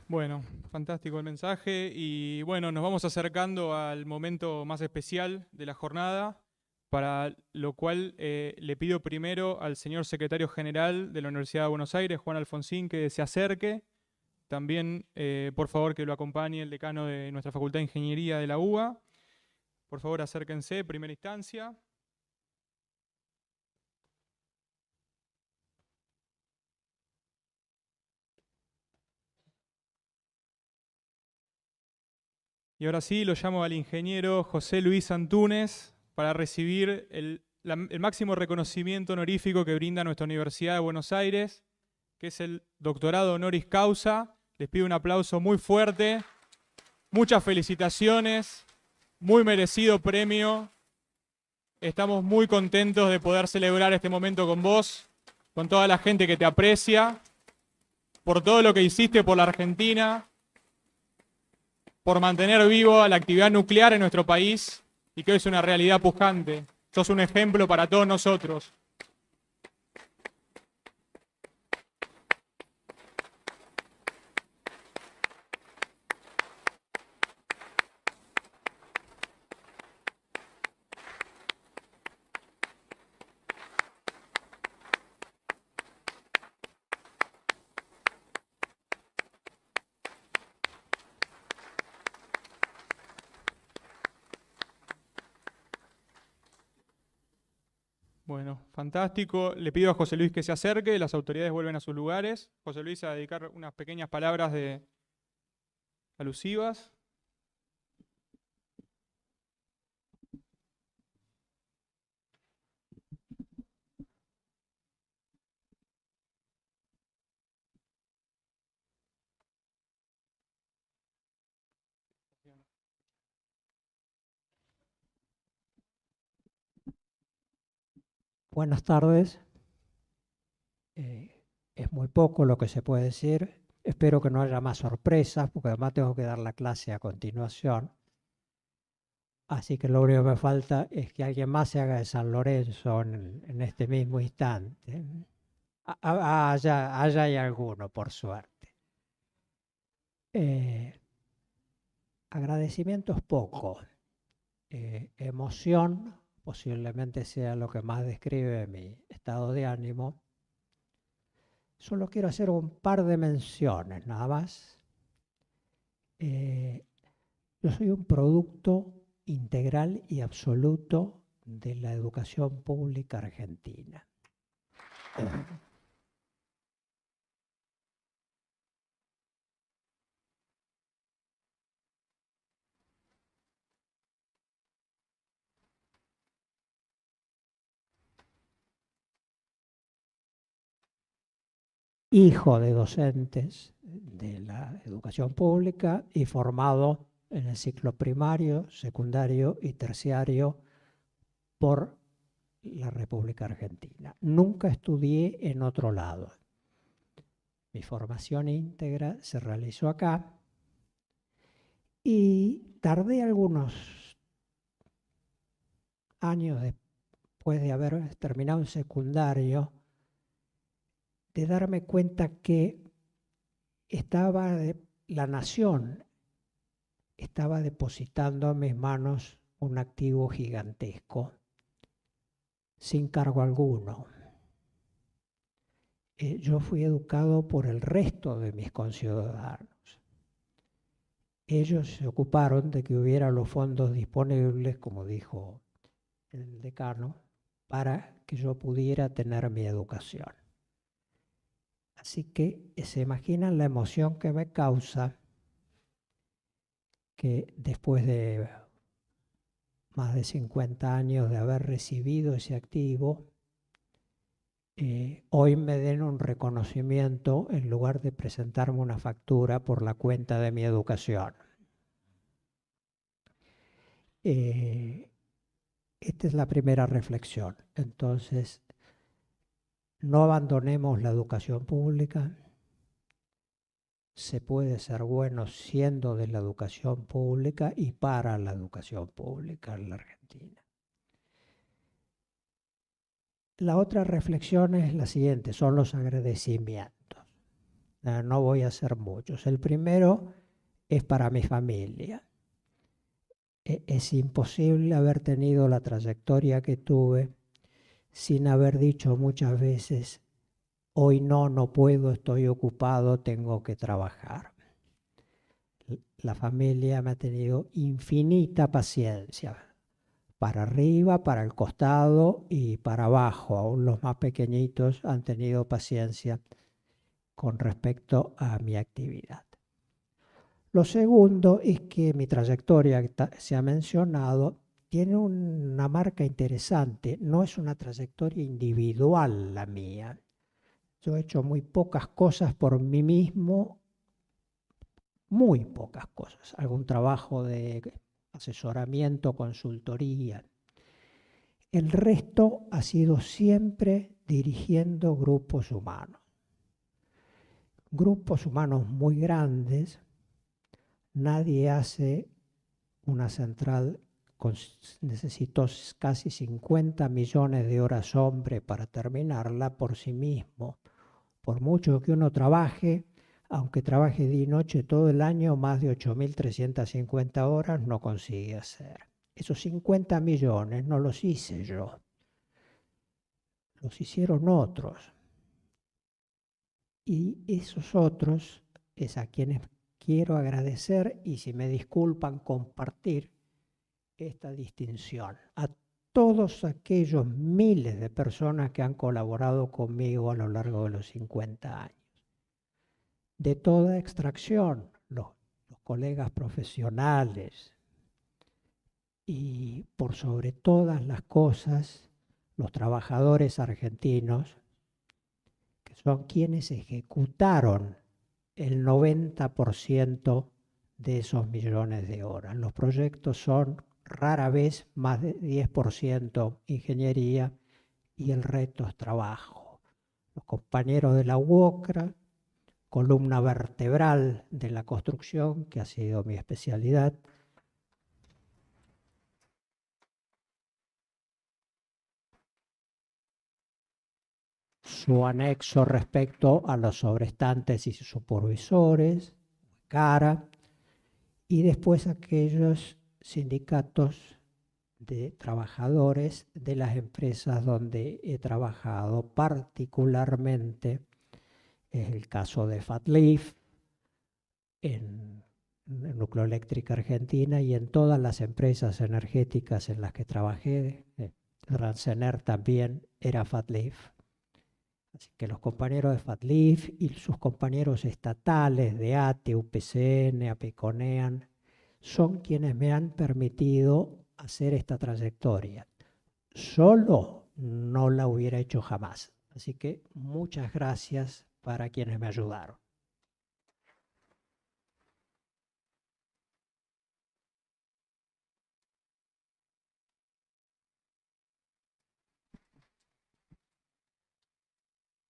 Bueno, fantástico el mensaje y bueno, nos vamos acercando al momento más especial de la jornada, para lo cual le pido primero al señor secretario general de la Universidad de Buenos Aires, Juan Alfonsín, que se acerque. También, por favor, que lo acompañe el decano de nuestra Facultad de Ingeniería de la UBA. Por favor, acérquense, primera instancia. Y ahora sí, lo llamo al ingeniero José Luis Antúnez para recibir el máximo reconocimiento honorífico que brinda nuestra Universidad de Buenos Aires, que es el doctorado honoris causa. Les pido un aplauso muy fuerte. Muchas felicitaciones. Muy merecido premio. Estamos muy contentos de poder celebrar este momento con vos, con toda la gente que te aprecia, por todo lo que hiciste por la Argentina, por mantener vivo la actividad nuclear en nuestro país y que hoy es una realidad pujante. Sos un ejemplo para todos nosotros. Bueno, fantástico. Le pido a José Luis que se acerque, las autoridades vuelven a sus lugares. José Luis a dedicar unas pequeñas palabras alusivas. Buenas tardes. Es muy poco lo que se puede decir. Espero que no haya más sorpresas, porque además tengo que dar la clase a continuación. Así que lo único que me falta es que alguien más se haga de San Lorenzo en este mismo instante. Allá hay alguno, por suerte. Agradecimiento es poco. Emoción posiblemente sea lo que más describe mi estado de ánimo. Solo quiero hacer un par de menciones, nada más. Yo soy un producto integral y absoluto de la educación pública argentina. Hijo de docentes de la educación pública y formado en el ciclo primario, secundario y terciario por la República Argentina. Nunca estudié en otro lado. Mi formación íntegra se realizó acá y tardé algunos años después de haber terminado el secundario de darme cuenta que la nación estaba depositando en mis manos un activo gigantesco, sin cargo alguno. Yo fui educado por el resto de mis conciudadanos. Ellos se ocuparon de que hubiera los fondos disponibles, como dijo el decano, para que yo pudiera tener mi educación. Así que se imaginan la emoción que me causa que después de más de 50 años de haber recibido ese activo, hoy me den un reconocimiento en lugar de presentarme una factura por la cuenta de mi educación. Esta es la primera reflexión. Entonces, no abandonemos la educación pública. Se puede ser bueno siendo de la educación pública y para la educación pública en la Argentina. La otra reflexión es la siguiente, son los agradecimientos. No voy a hacer muchos. El primero es para mi familia. Es imposible haber tenido la trayectoria que tuve sin haber dicho muchas veces, hoy no puedo, estoy ocupado, tengo que trabajar. La familia me ha tenido infinita paciencia, para arriba, para el costado y para abajo. Aún los más pequeñitos han tenido paciencia con respecto a mi actividad. Lo segundo es que mi trayectoria, que se ha mencionado, tiene una marca interesante. No es una trayectoria individual la mía. Yo he hecho muy pocas cosas por mí mismo, muy pocas cosas. Algún trabajo de asesoramiento, consultoría. El resto ha sido siempre dirigiendo grupos humanos. Grupos humanos muy grandes. Nadie hace una central, necesitó casi 50 millones de horas hombre para terminarla por sí mismo. Por mucho que uno trabaje, aunque trabaje día y noche todo el año, más de 8.350 horas no consigue hacer. Esos 50 millones no los hice yo, los hicieron otros. Y esos otros es a quienes quiero agradecer y, si me disculpan, compartir esta distinción. A todos aquellos miles de personas que han colaborado conmigo a lo largo de los 50 años. De toda extracción, los colegas profesionales y, por sobre todas las cosas, los trabajadores argentinos, que son quienes ejecutaron el 90% de esos millones de horas. Los proyectos son rara vez más de 10% ingeniería y el resto es trabajo. Los compañeros de la UOCRA, columna vertebral de la construcción, que ha sido mi especialidad. Su anexo respecto a los sobrestantes y supervisores, CARA, y después aquellos sindicatos de trabajadores de las empresas donde he trabajado, particularmente es el caso de FATLIF, en Nucleoeléctrica Argentina y en todas las empresas energéticas en las que trabajé. Rancener también era FATLIF. Así que los compañeros de FATLIF y sus compañeros estatales de ATE, UPCN, APECONEAN, son quienes me han permitido hacer esta trayectoria. Solo no la hubiera hecho jamás. Así que muchas gracias para quienes me ayudaron.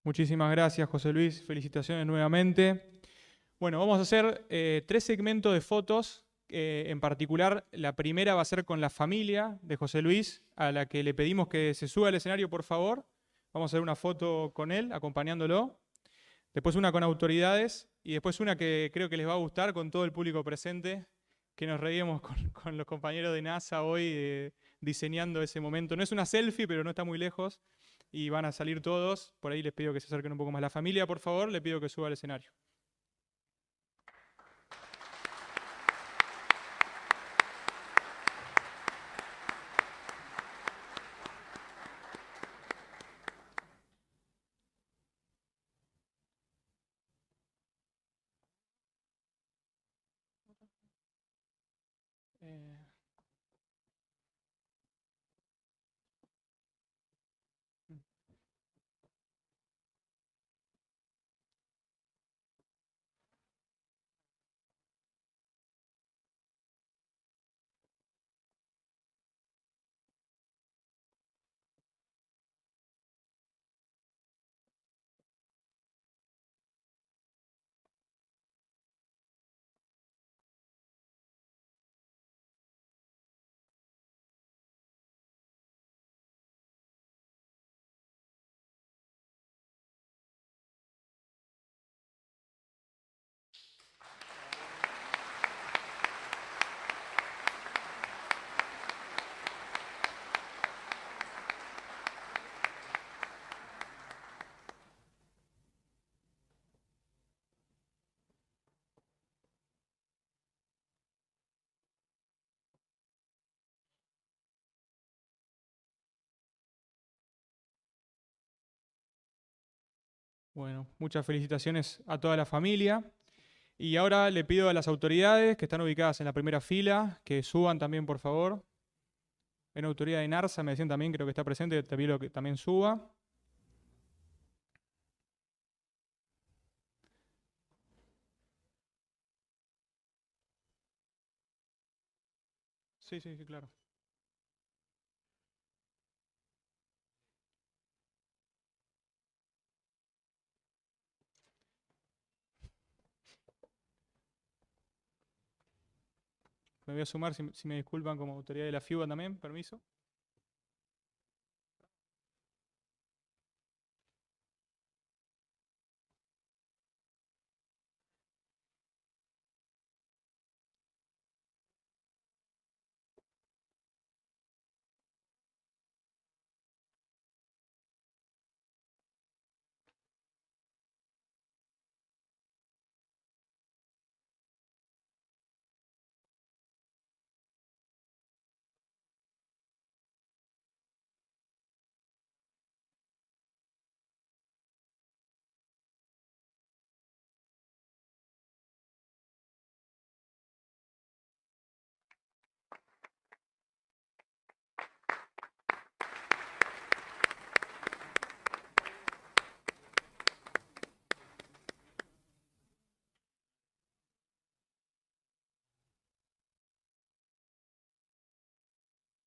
Muchísimas gracias, José Luis. Felicitaciones nuevamente. Bueno, vamos a hacer 3 segmentos de fotos. En particular, la primera va a ser con la familia de José Luis, a la que le pedimos que se suba al escenario, por favor. Vamos a hacer una foto con él, acompañándolo. Después una con autoridades y después una que creo que les va a gustar con todo el público presente, que nos reímos con los compañeros de NASA hoy diseñando ese momento. No es una selfie, pero no está muy lejos y van a salir todos. Por ahí les pido que se acerquen un poco más. La familia, por favor, le pido que suba al escenario. Bueno, muchas felicitaciones a toda la familia. Y ahora le pido a las autoridades que están ubicadas en la primera fila que suban también, por favor. En autoridad de NARSA, me decían también, creo que está presente, te pido que también suba. Sí, sí, sí, claro. Me voy a sumar, si me disculpan, como autoridad de la FIUBA también, permiso.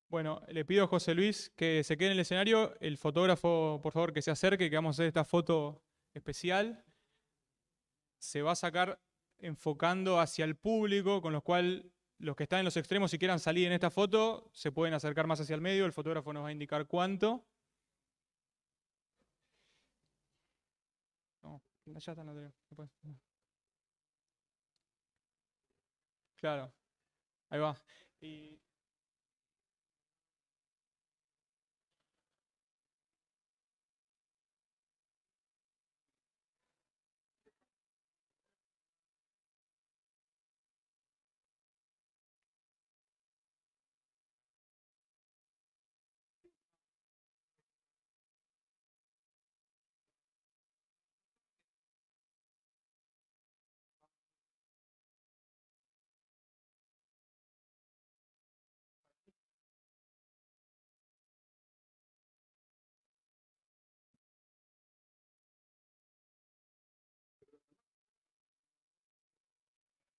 Bueno, le pido a José Luis que se quede en el escenario. El fotógrafo, por favor, que se acerque, que vamos a hacer esta foto especial. Se va a sacar enfocando hacia el público, con lo cual los que están en los extremos, si quieran salir en esta foto, se pueden acercar más hacia el medio. El fotógrafo nos va a indicar cuánto. No, ya está, no te- Claro, ahí va. Y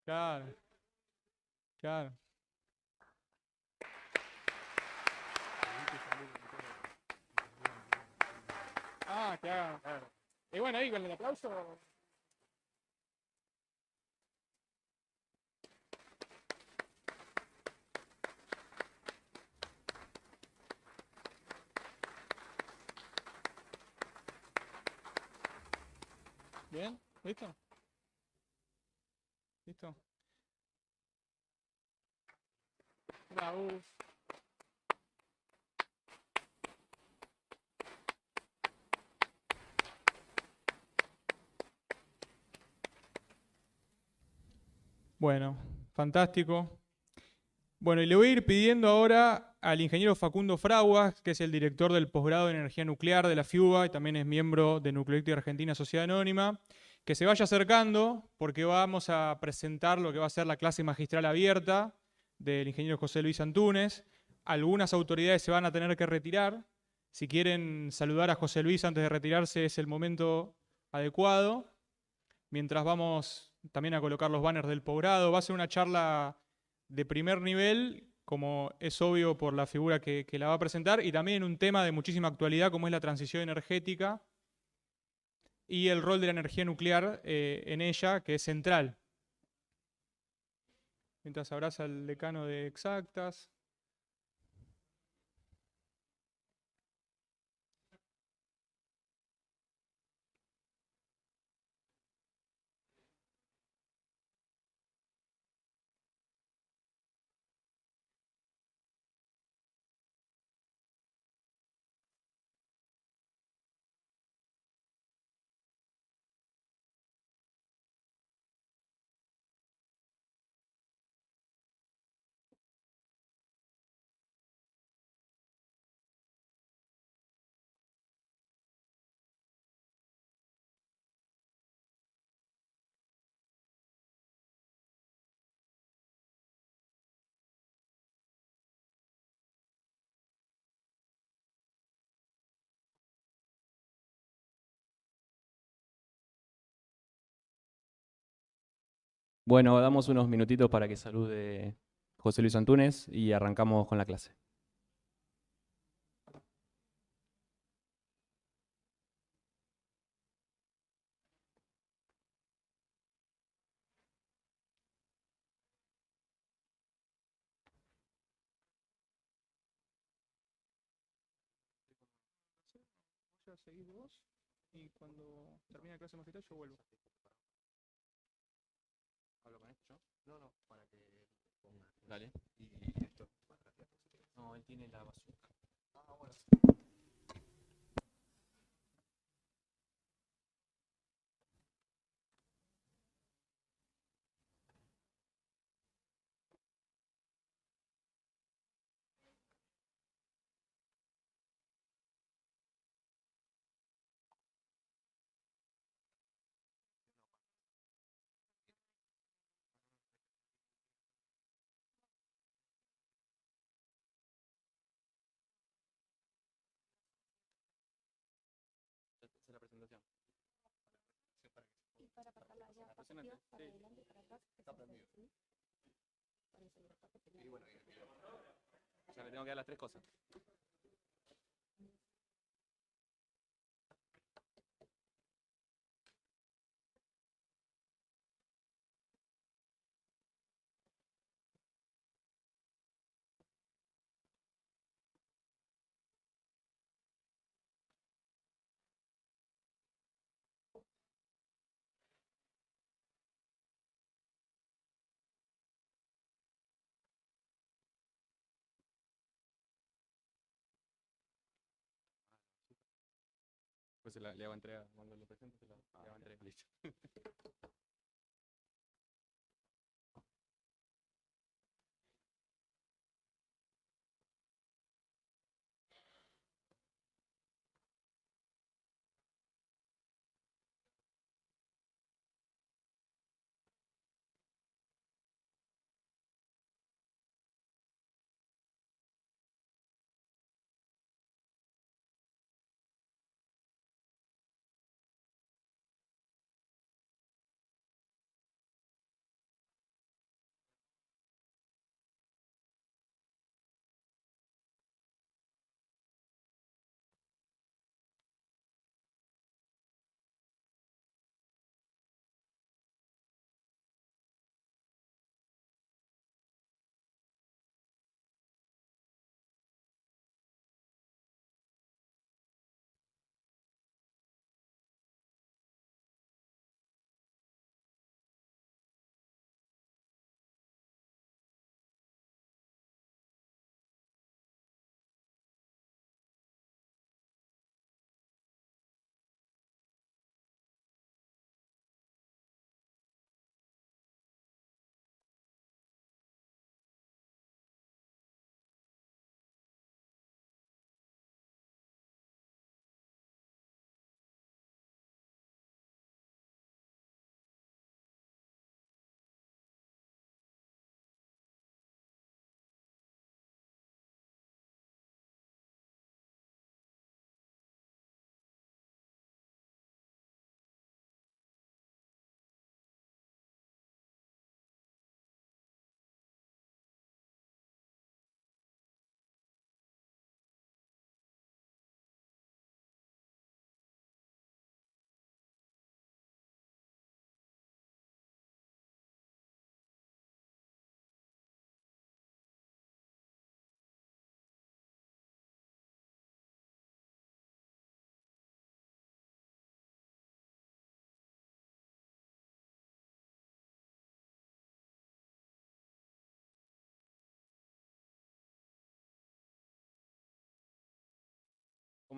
Claro, claro. Ah, claro, claro. Y bueno, ahí con el aplauso. Bien, ¿listo? ¿Listo? Bravo. Bueno, fantástico. Bueno, y le voy a ir pidiendo ahora al ingeniero Facundo Fraguas, que es el director del posgrado en energía nuclear de la FIUBA y también es miembro de Nucleóptica Argentina Sociedad Anónima, que se vaya acercando porque vamos a presentar lo que va a ser la clase magistral abierta del ingeniero José Luis Antúnez. Algunas autoridades se van a tener que retirar. Si quieren saludar a José Luis antes de retirarse es el momento adecuado. Mientras vamos también a colocar los banners del posgrado, va a ser una charla de primer nivel, como es obvio por la figura que la va a presentar, y también un tema de muchísima actualidad como es la transición energética y el rol de la energía nuclear en ella, que es central. Mientras abraza al decano de Exactas. Bueno, damos unos minutitos para que salude José Luis Antúnez y arrancamos con la clase. Voy a seguir vos y cuando termine la clase magistral yo vuelvo. ¿Hablo con esto yo? No, para que ponga. Dale. Y esto. No, él tiene la bazooka. Ah, bueno. Esa es la presentación. Y para pasar la diapositiva para adelante y para atrás. Está prendido. Y bueno, ya le tengo que dar las tres cosas. Pues le hago entrega, cuando lo presente, le hago entrega. Listo.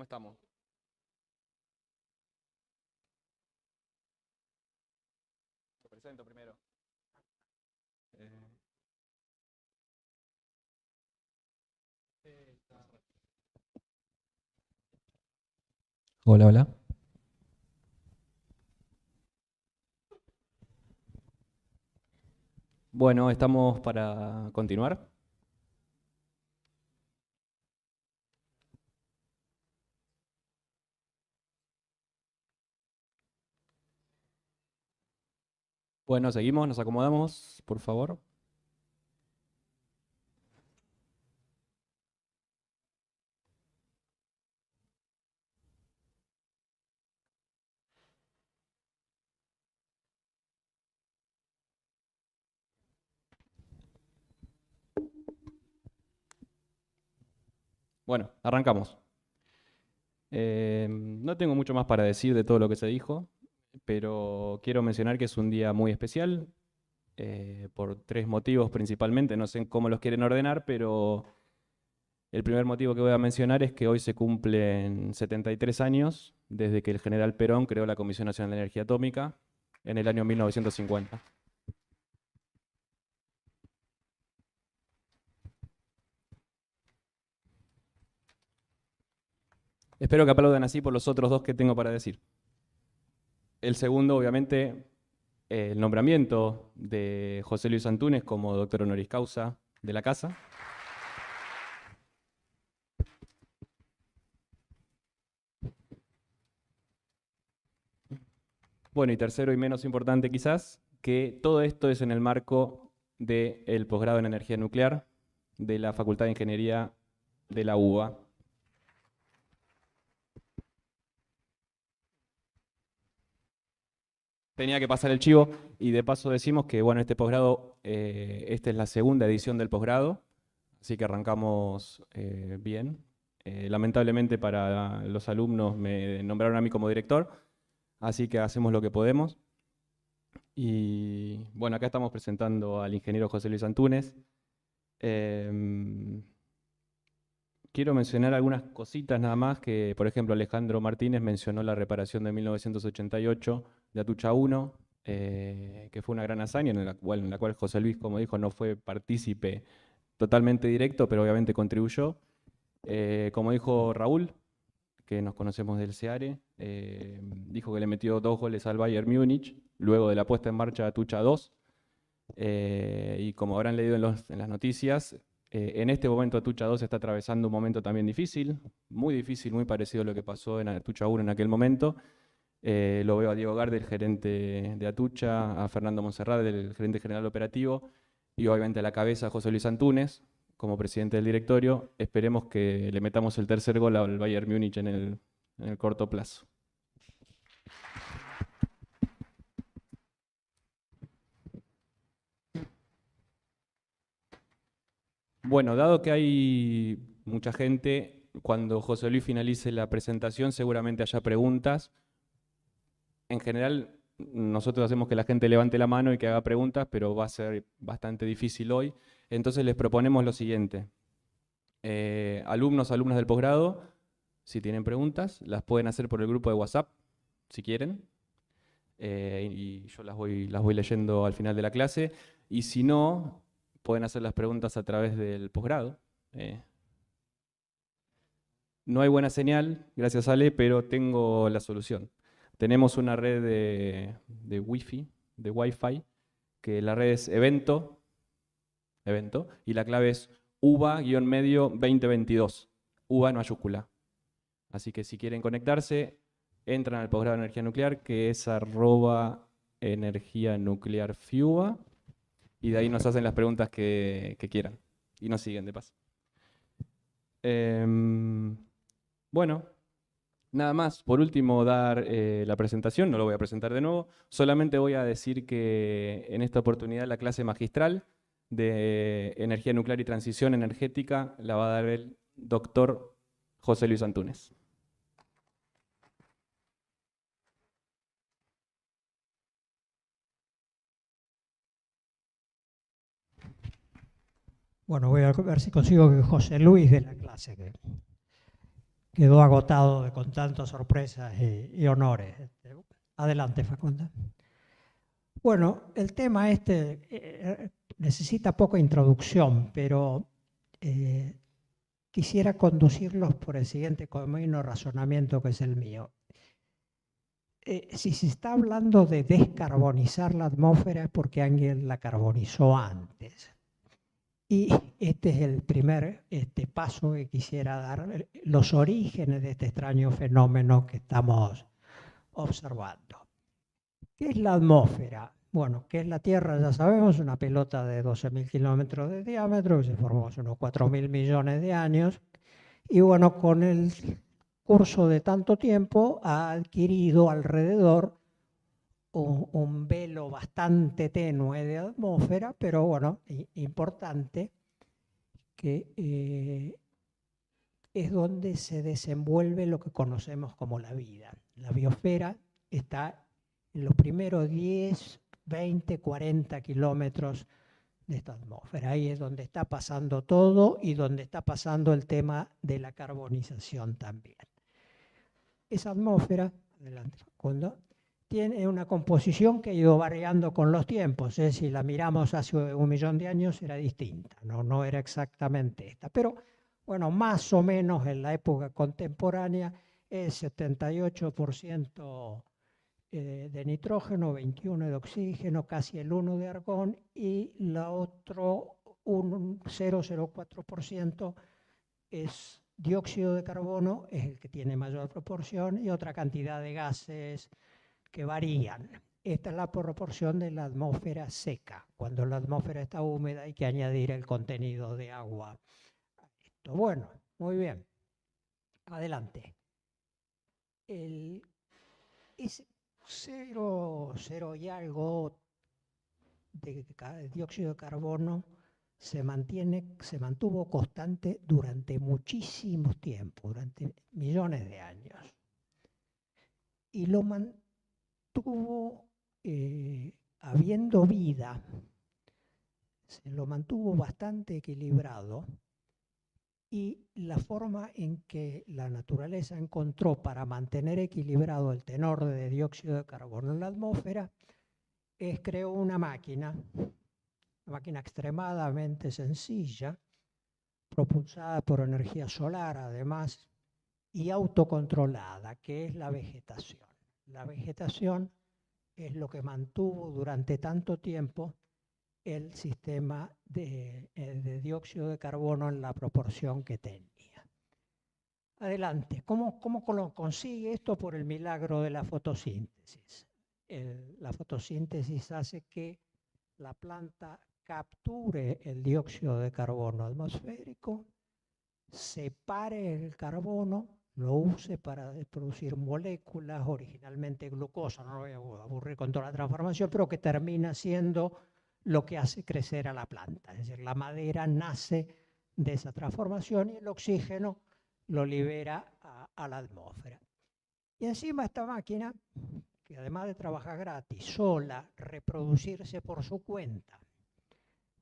¿Cómo estamos? Lo presento primero. Hola, hola. Bueno, estamos para continuar. Bueno, seguimos, nos acomodamos, por favor. Bueno, arrancamos. No tengo mucho más para decir de todo lo que se dijo, pero quiero mencionar que es un día muy especial, por 3 motivos principalmente, no sé cómo los quieren ordenar, pero el primer motivo que voy a mencionar es que hoy se cumplen 73 años desde que el general Perón creó la Comisión Nacional de Energía Atómica en el año 1950. Espero que aplaudan así por los otros 2 que tengo para decir. El segundo, obviamente, el nombramiento de José Luis Antúnez como doctor honoris causa de la casa. Bueno, y tercero y menos importante quizás, que todo esto es en el marco del posgrado en energía nuclear de la Facultad de Ingeniería de la UBA. Tenía que pasar el chivo y de paso decimos que bueno, este posgrado, esta es la segunda edición del posgrado, así que arrancamos bien. Lamentablemente para los alumnos me nombraron a mí como director, así que hacemos lo que podemos. Y bueno, acá estamos presentando al ingeniero José Luis Antúnez. Quiero mencionar algunas cositas nada más, que por ejemplo Alejandro Martínez mencionó la reparación de 1988 de Atucha 1, que fue una gran hazaña en la cual José Luis, como dijo, no fue partícipe totalmente directo, pero obviamente contribuyó. Como dijo Raúl, que nos conocemos del CEARE, dijo que le metió 2 goles al Bayern Múnich, luego de la puesta en marcha de Atucha 2. Y como habrán leído en las noticias, en este momento Atucha 2 está atravesando un momento también difícil, muy parecido a lo que pasó en Atucha 1 en aquel momento. Lo veo a Diego Garde, el gerente de Atucha, a Fernando Monserrat, el gerente general operativo, y obviamente a la cabeza a José Luis Antúnez, como presidente del directorio. Esperemos que le metamos el tercer gol al Bayern Múnich en el corto plazo. Bueno, dado que hay mucha gente, cuando José Luis finalice la presentación seguramente haya preguntas. En general, nosotros hacemos que la gente levante la mano y que haga preguntas, pero va a ser bastante difícil hoy. Entonces les proponemos lo siguiente. Alumnos, alumnas del posgrado, si tienen preguntas, las pueden hacer por el grupo de WhatsApp, si quieren. Y yo las voy leyendo al final de la clase. Y si no, pueden hacer las preguntas a través del posgrado. No hay buena señal, gracias Ale, pero tengo la solución. Tenemos una red de Wi-Fi, que la red es evento, y la clave es UVA-medio 2022, UVA en mayúscula. Así que si quieren conectarse, entran al posgrado de energía nuclear, que es @energianuclearfiuba, y de ahí nos hacen las preguntas que quieran. Y nos siguen de paso. Bueno, nada más. Por último, dar la presentación. No lo voy a presentar de nuevo. Solamente voy a decir que en esta oportunidad la clase magistral de energía nuclear y transición energética la va a dar el doctor José Luis Antúnez. Bueno, voy a ver si consigo que José Luis dé la clase. quedó agotado con tantas sorpresas y honores. Adelante, Facundo. Bueno, el tema necesita poca introducción, pero quisiera conducirlos por el siguiente camino razonamiento que es el mío. Si se está hablando de descarbonizar la atmósfera es porque alguien la carbonizó antes. Y este es el primer paso que quisiera dar, los orígenes de este extraño fenómeno que estamos observando. ¿Qué es la atmósfera? Bueno, ¿qué es la Tierra? Ya sabemos, una pelota de 12.000 kilómetros de diámetro que se formó hace unos 4.000 millones de años. Y bueno, con el curso de tanto tiempo ha adquirido alrededor un velo bastante tenue de atmósfera, pero bueno, importante, que es donde se desenvuelve lo que conocemos como la vida. La biosfera está en los primeros 10, 20, 40 kilómetros de esta atmósfera. Ahí es donde está pasando todo y donde está pasando el tema de la carbonización también. Esa atmósfera, adelante Facundo, tiene una composición que ha ido variando con los tiempos. Si la miramos hace 1.000.000 de años era distinta, no era exactamente esta. Pero bueno, más o menos en la época contemporánea es 78% de nitrógeno, 21% de oxígeno, casi el 1% de argón y la otro 0,04% es dióxido de carbono, es el que tiene mayor proporción, y otra cantidad de gases que varían. Esta es la proporción de la atmósfera seca. Cuando la atmósfera está húmeda hay que añadir el contenido de agua. Bueno, muy bien. Adelante. Es 0 y algo de dióxido de carbono se mantuvo constante durante muchísimo tiempo, durante millones de años. Y lo mantuvo, habiendo vida, se lo mantuvo bastante equilibrado, y la forma en que la naturaleza encontró para mantener equilibrado el tenor de dióxido de carbono en la atmósfera es creó una máquina extremadamente sencilla, propulsada por energía solar además, y autocontrolada, que es la vegetación. La vegetación es lo que mantuvo durante tanto tiempo el sistema de dióxido de carbono en la proporción que tenía. Adelante, ¿cómo lo consigue esto? Por el milagro de la fotosíntesis. La fotosíntesis hace que la planta capture el dióxido de carbono atmosférico, separe el carbono, lo use para producir moléculas, originalmente glucosa, no lo voy a aburrir con toda la transformación, pero que termina siendo lo que hace crecer a la planta. Es decir, la madera nace de esa transformación y el oxígeno lo libera a la atmósfera. Y encima esta máquina, que además de trabajar gratis, sola, reproducirse por su cuenta,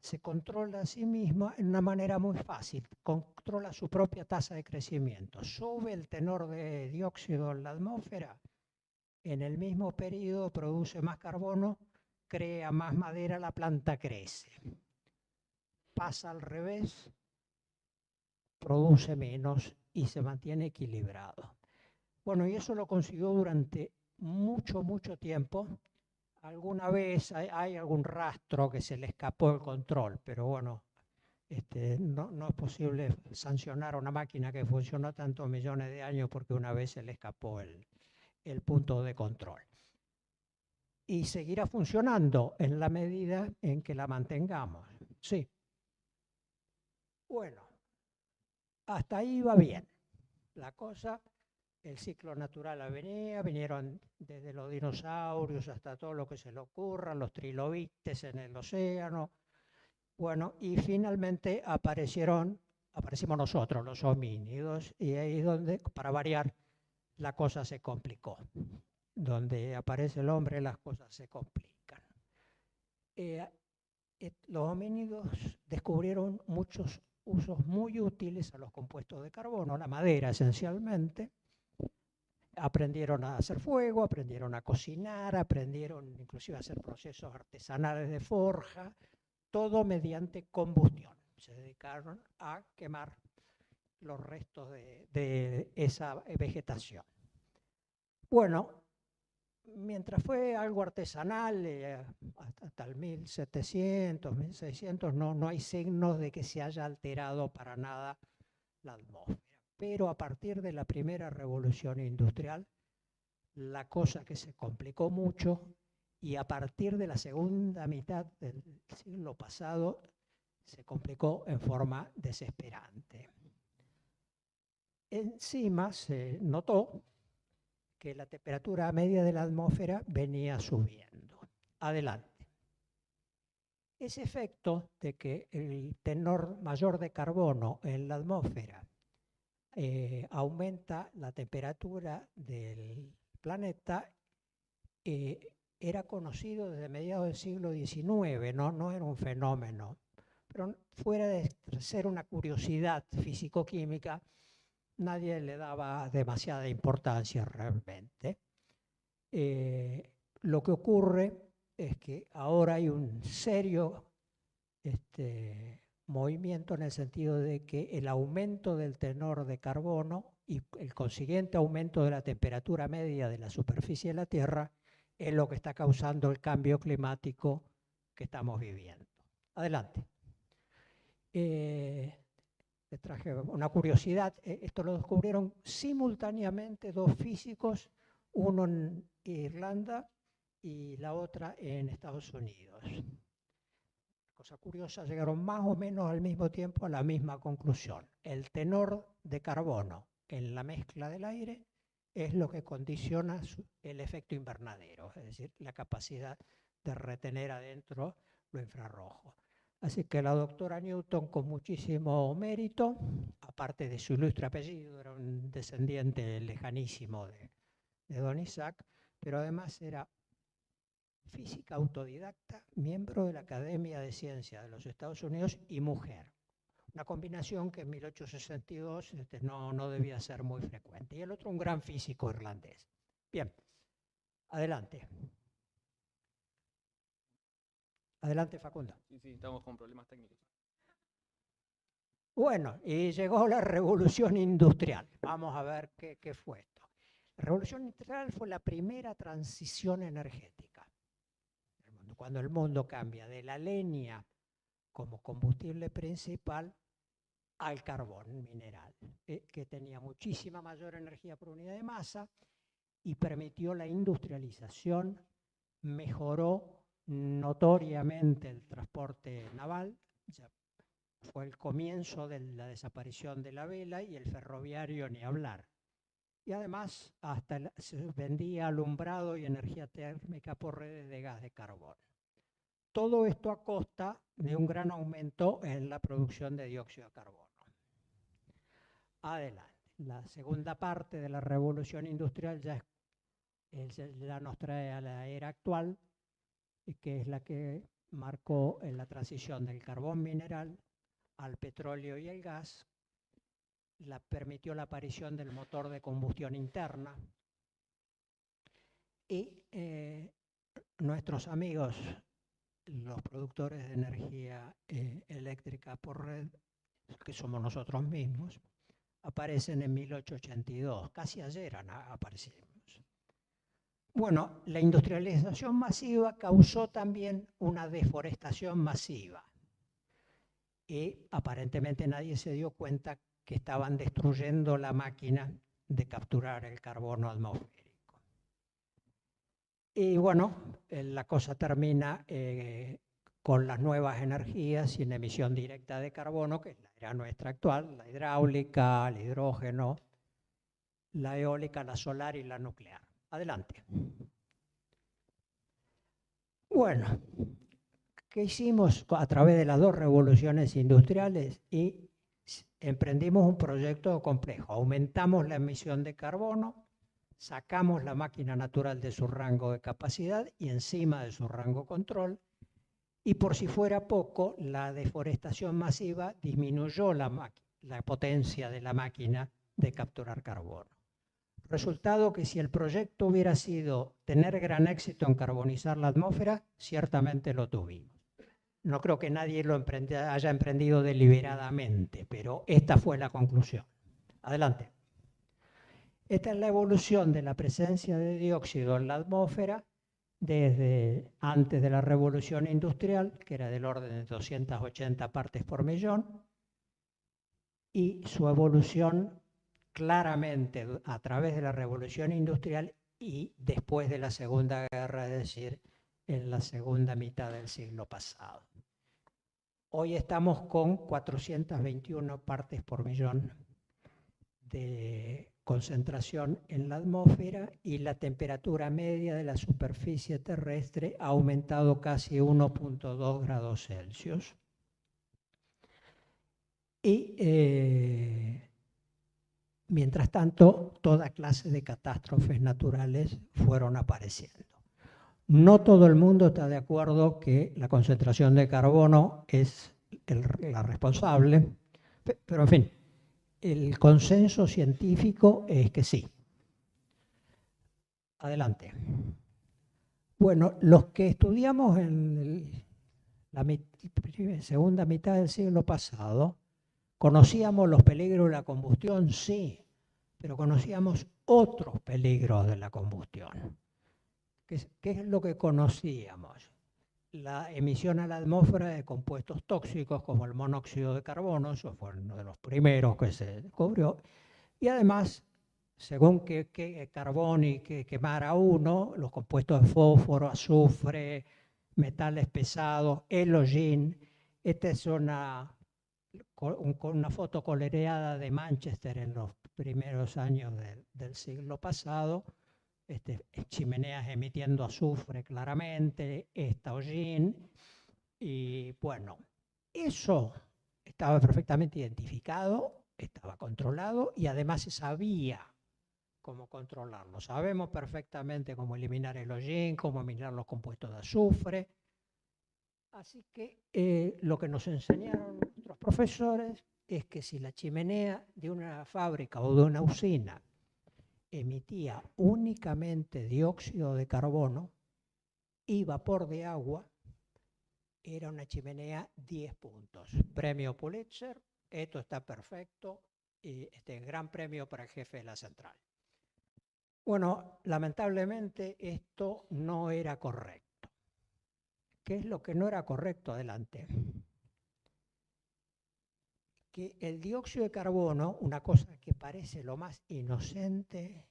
se controla a sí misma en una manera muy fácil, controla su propia tasa de crecimiento, sube el tenor de dióxido en la atmósfera, en el mismo periodo produce más carbono, crea más madera, la planta crece. Pasa al revés, produce menos y se mantiene equilibrado. Bueno, y eso lo consiguió durante mucho tiempo. Alguna vez hay algún rastro que se le escapó el control, pero bueno, no es posible sancionar a una máquina que funcionó tantos millones de años porque una vez se le escapó el punto de control. Y seguirá funcionando en la medida en que la mantengamos. Sí. Bueno, hasta ahí va bien. La cosa, el ciclo natural vinieron desde los dinosaurios hasta todo lo que se le ocurra, los trilobites en el océano. Bueno, y finalmente aparecimos nosotros, los homínidos, y ahí es donde, para variar, la cosa se complicó. Donde aparece el hombre, las cosas se complican. Los homínidos descubrieron muchos usos muy útiles a los compuestos de carbono, la madera esencialmente. Aprendieron a hacer fuego, aprendieron a cocinar, aprendieron inclusive a hacer procesos artesanales de forja, todo mediante combustión. Se dedicaron a quemar los restos de esa vegetación. Bueno, mientras fue algo artesanal, hasta el 1700, 1600, no hay signos de que se haya alterado para nada la atmósfera. Pero a partir de la primera revolución industrial, la cosa que se complicó mucho, y a partir de la segunda mitad del siglo pasado, se complicó en forma desesperante. Encima se notó que la temperatura media de la atmósfera venía subiendo. Adelante. Ese efecto de que el tenor mayor de carbono en la atmósfera aumenta la temperatura del planeta, era conocido desde mediados del siglo XIX, no era un fenómeno, pero fuera de ser una curiosidad físico-química, nadie le daba demasiada importancia realmente. Lo que ocurre es que ahora hay un serio movimiento en el sentido de que el aumento del tenor de carbono y el consiguiente aumento de la temperatura media de la superficie de la Tierra es lo que está causando el cambio climático que estamos viviendo. Adelante. Les traje una curiosidad. Esto lo descubrieron simultáneamente dos físicos, uno en Irlanda y la otra en Estados Unidos. Cosa curiosa, llegaron más o menos al mismo tiempo a la misma conclusión. El tenor de carbono en la mezcla del aire es lo que condiciona el efecto invernadero, es decir, la capacidad de retener adentro lo infrarrojo. Así que la doctora Newton, con muchísimo mérito, aparte de su ilustre apellido, era un descendiente lejanísimo de don Isaac, pero además era física autodidacta, miembro de la Academia de Ciencias de los Estados Unidos y mujer. Una combinación que en 1862 no debía ser muy frecuente. Y el otro, un gran físico irlandés. Bien, adelante. Adelante, Facundo. Sí, estamos con problemas técnicos. Bueno, y llegó la revolución industrial. Vamos a ver qué fue esto. La revolución industrial fue la primera transición energética. Cuando el mundo cambia de la leña como combustible principal al carbón mineral, que tenía muchísima mayor energía por unidad de masa y permitió la industrialización, mejoró notoriamente el transporte naval, ya fue el comienzo de la desaparición de la vela y el ferroviario ni hablar. Y además hasta se vendía alumbrado y energía térmica por redes de gas de carbón. Todo esto a costa de un gran aumento en la producción de dióxido de carbono. Adelante. La segunda parte de la revolución industrial ya nos trae a la era actual, que es la que marcó la transición del carbón mineral al petróleo y el gas, permitió la aparición del motor de combustión interna y nuestros amigos, los productores de energía eléctrica por red, que somos nosotros mismos, aparecen en 1882, casi ayer aparecimos. Bueno, la industrialización masiva causó también una deforestación masiva y aparentemente nadie se dio cuenta que estaban destruyendo la máquina de capturar el carbono atmosférico. Y bueno, la cosa termina con las nuevas energías sin emisión directa de carbono, que es la era nuestra actual, la hidráulica, el hidrógeno, la eólica, la solar y la nuclear. Adelante. Bueno, ¿qué hicimos a través de las dos revoluciones industriales? Y emprendimos un proyecto complejo. Aumentamos la emisión de carbono, sacamos la máquina natural de su rango de capacidad y encima de su rango control, Y por si fuera poco, la deforestación masiva disminuyó la potencia de la máquina de capturar carbono. Resultado que si el proyecto hubiera sido tener gran éxito en carbonizar la atmósfera, ciertamente lo tuvimos. No creo que nadie lo haya emprendido deliberadamente, pero esta fue la conclusión. Adelante. Esta es la evolución de la presencia de dióxido en la atmósfera desde antes de la revolución industrial, que era del orden de 280 partes por millón, y su evolución claramente a través de la revolución industrial y después de la Segunda Guerra, es decir, en la segunda mitad del siglo pasado. Hoy estamos con 421 partes por millón de concentración en la atmósfera y la temperatura media de la superficie terrestre ha aumentado casi 1,2 grados Celsius. Y mientras tanto, toda clase de catástrofes naturales fueron apareciendo. No todo el mundo está de acuerdo que la concentración de carbono es la responsable, pero en fin, el consenso científico es que sí. Adelante. Bueno, los que estudiamos en la segunda mitad del siglo pasado, conocíamos los peligros de la combustión, sí, pero conocíamos otros peligros de la combustión. ¿Qué es lo que conocíamos? La emisión a la atmósfera de compuestos tóxicos como el monóxido de carbono, eso fue uno de los primeros que se descubrió, y además, según qué carbón y que quemara uno, los compuestos de fósforo, azufre, metales pesados, el hollín. Esta es una foto coloreada de Manchester en los primeros años del siglo pasado. Chimeneas emitiendo azufre claramente, hollín, y bueno, eso estaba perfectamente identificado, estaba controlado y además se sabía cómo controlarlo. Sabemos perfectamente cómo eliminar el hollín, cómo eliminar los compuestos de azufre. Así que lo que nos enseñaron nuestros profesores es que si la chimenea de una fábrica o de una usina emitía únicamente dióxido de carbono y vapor de agua, era una chimenea 10 puntos. Premio Pulitzer, esto está perfecto, y gran premio para el jefe de la central. Bueno, lamentablemente esto no era correcto. ¿Qué es lo que no era correcto? Adelante. Que el dióxido de carbono, una cosa que parece lo más inocente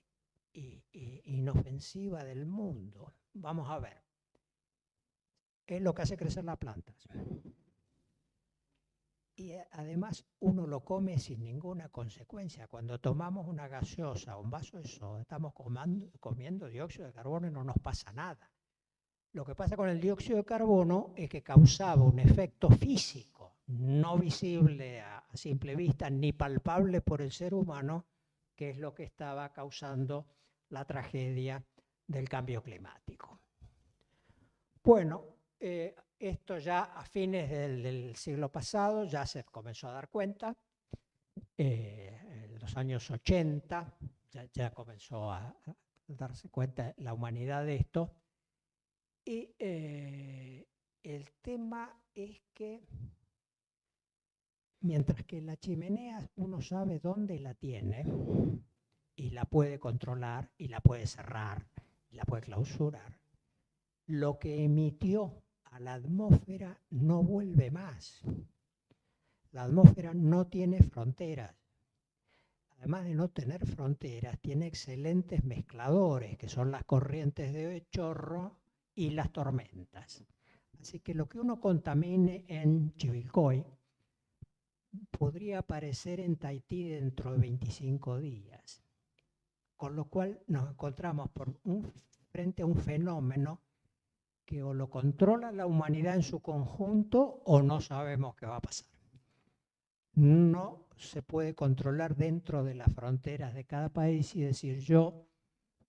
e inofensiva del mundo, vamos a ver, es lo que hace crecer las plantas. Y además uno lo come sin ninguna consecuencia. Cuando tomamos una gaseosa o un vaso de soda, estamos comiendo dióxido de carbono y no nos pasa nada. Lo que pasa con el dióxido de carbono es que causaba un efecto físico, no visible a simple vista ni palpable por el ser humano, que es lo que estaba causando la tragedia del cambio climático. Bueno, esto ya a fines del siglo pasado ya se comenzó a dar cuenta. En los años 80 ya comenzó a darse cuenta la humanidad de esto. Y el tema es que mientras que la chimenea uno sabe dónde la tiene y la puede controlar y la puede cerrar y la puede clausurar, lo que emitió a la atmósfera no vuelve más. La atmósfera no tiene fronteras. Además de no tener fronteras, tiene excelentes mezcladores, que son las corrientes de chorro y las tormentas. Así que lo que uno contamine en Chivilcoy podría aparecer en Tahití dentro de 25 días. Con lo cual nos encontramos frente a un fenómeno que o lo controla la humanidad en su conjunto o no sabemos qué va a pasar. No se puede controlar dentro de las fronteras de cada país y decir yo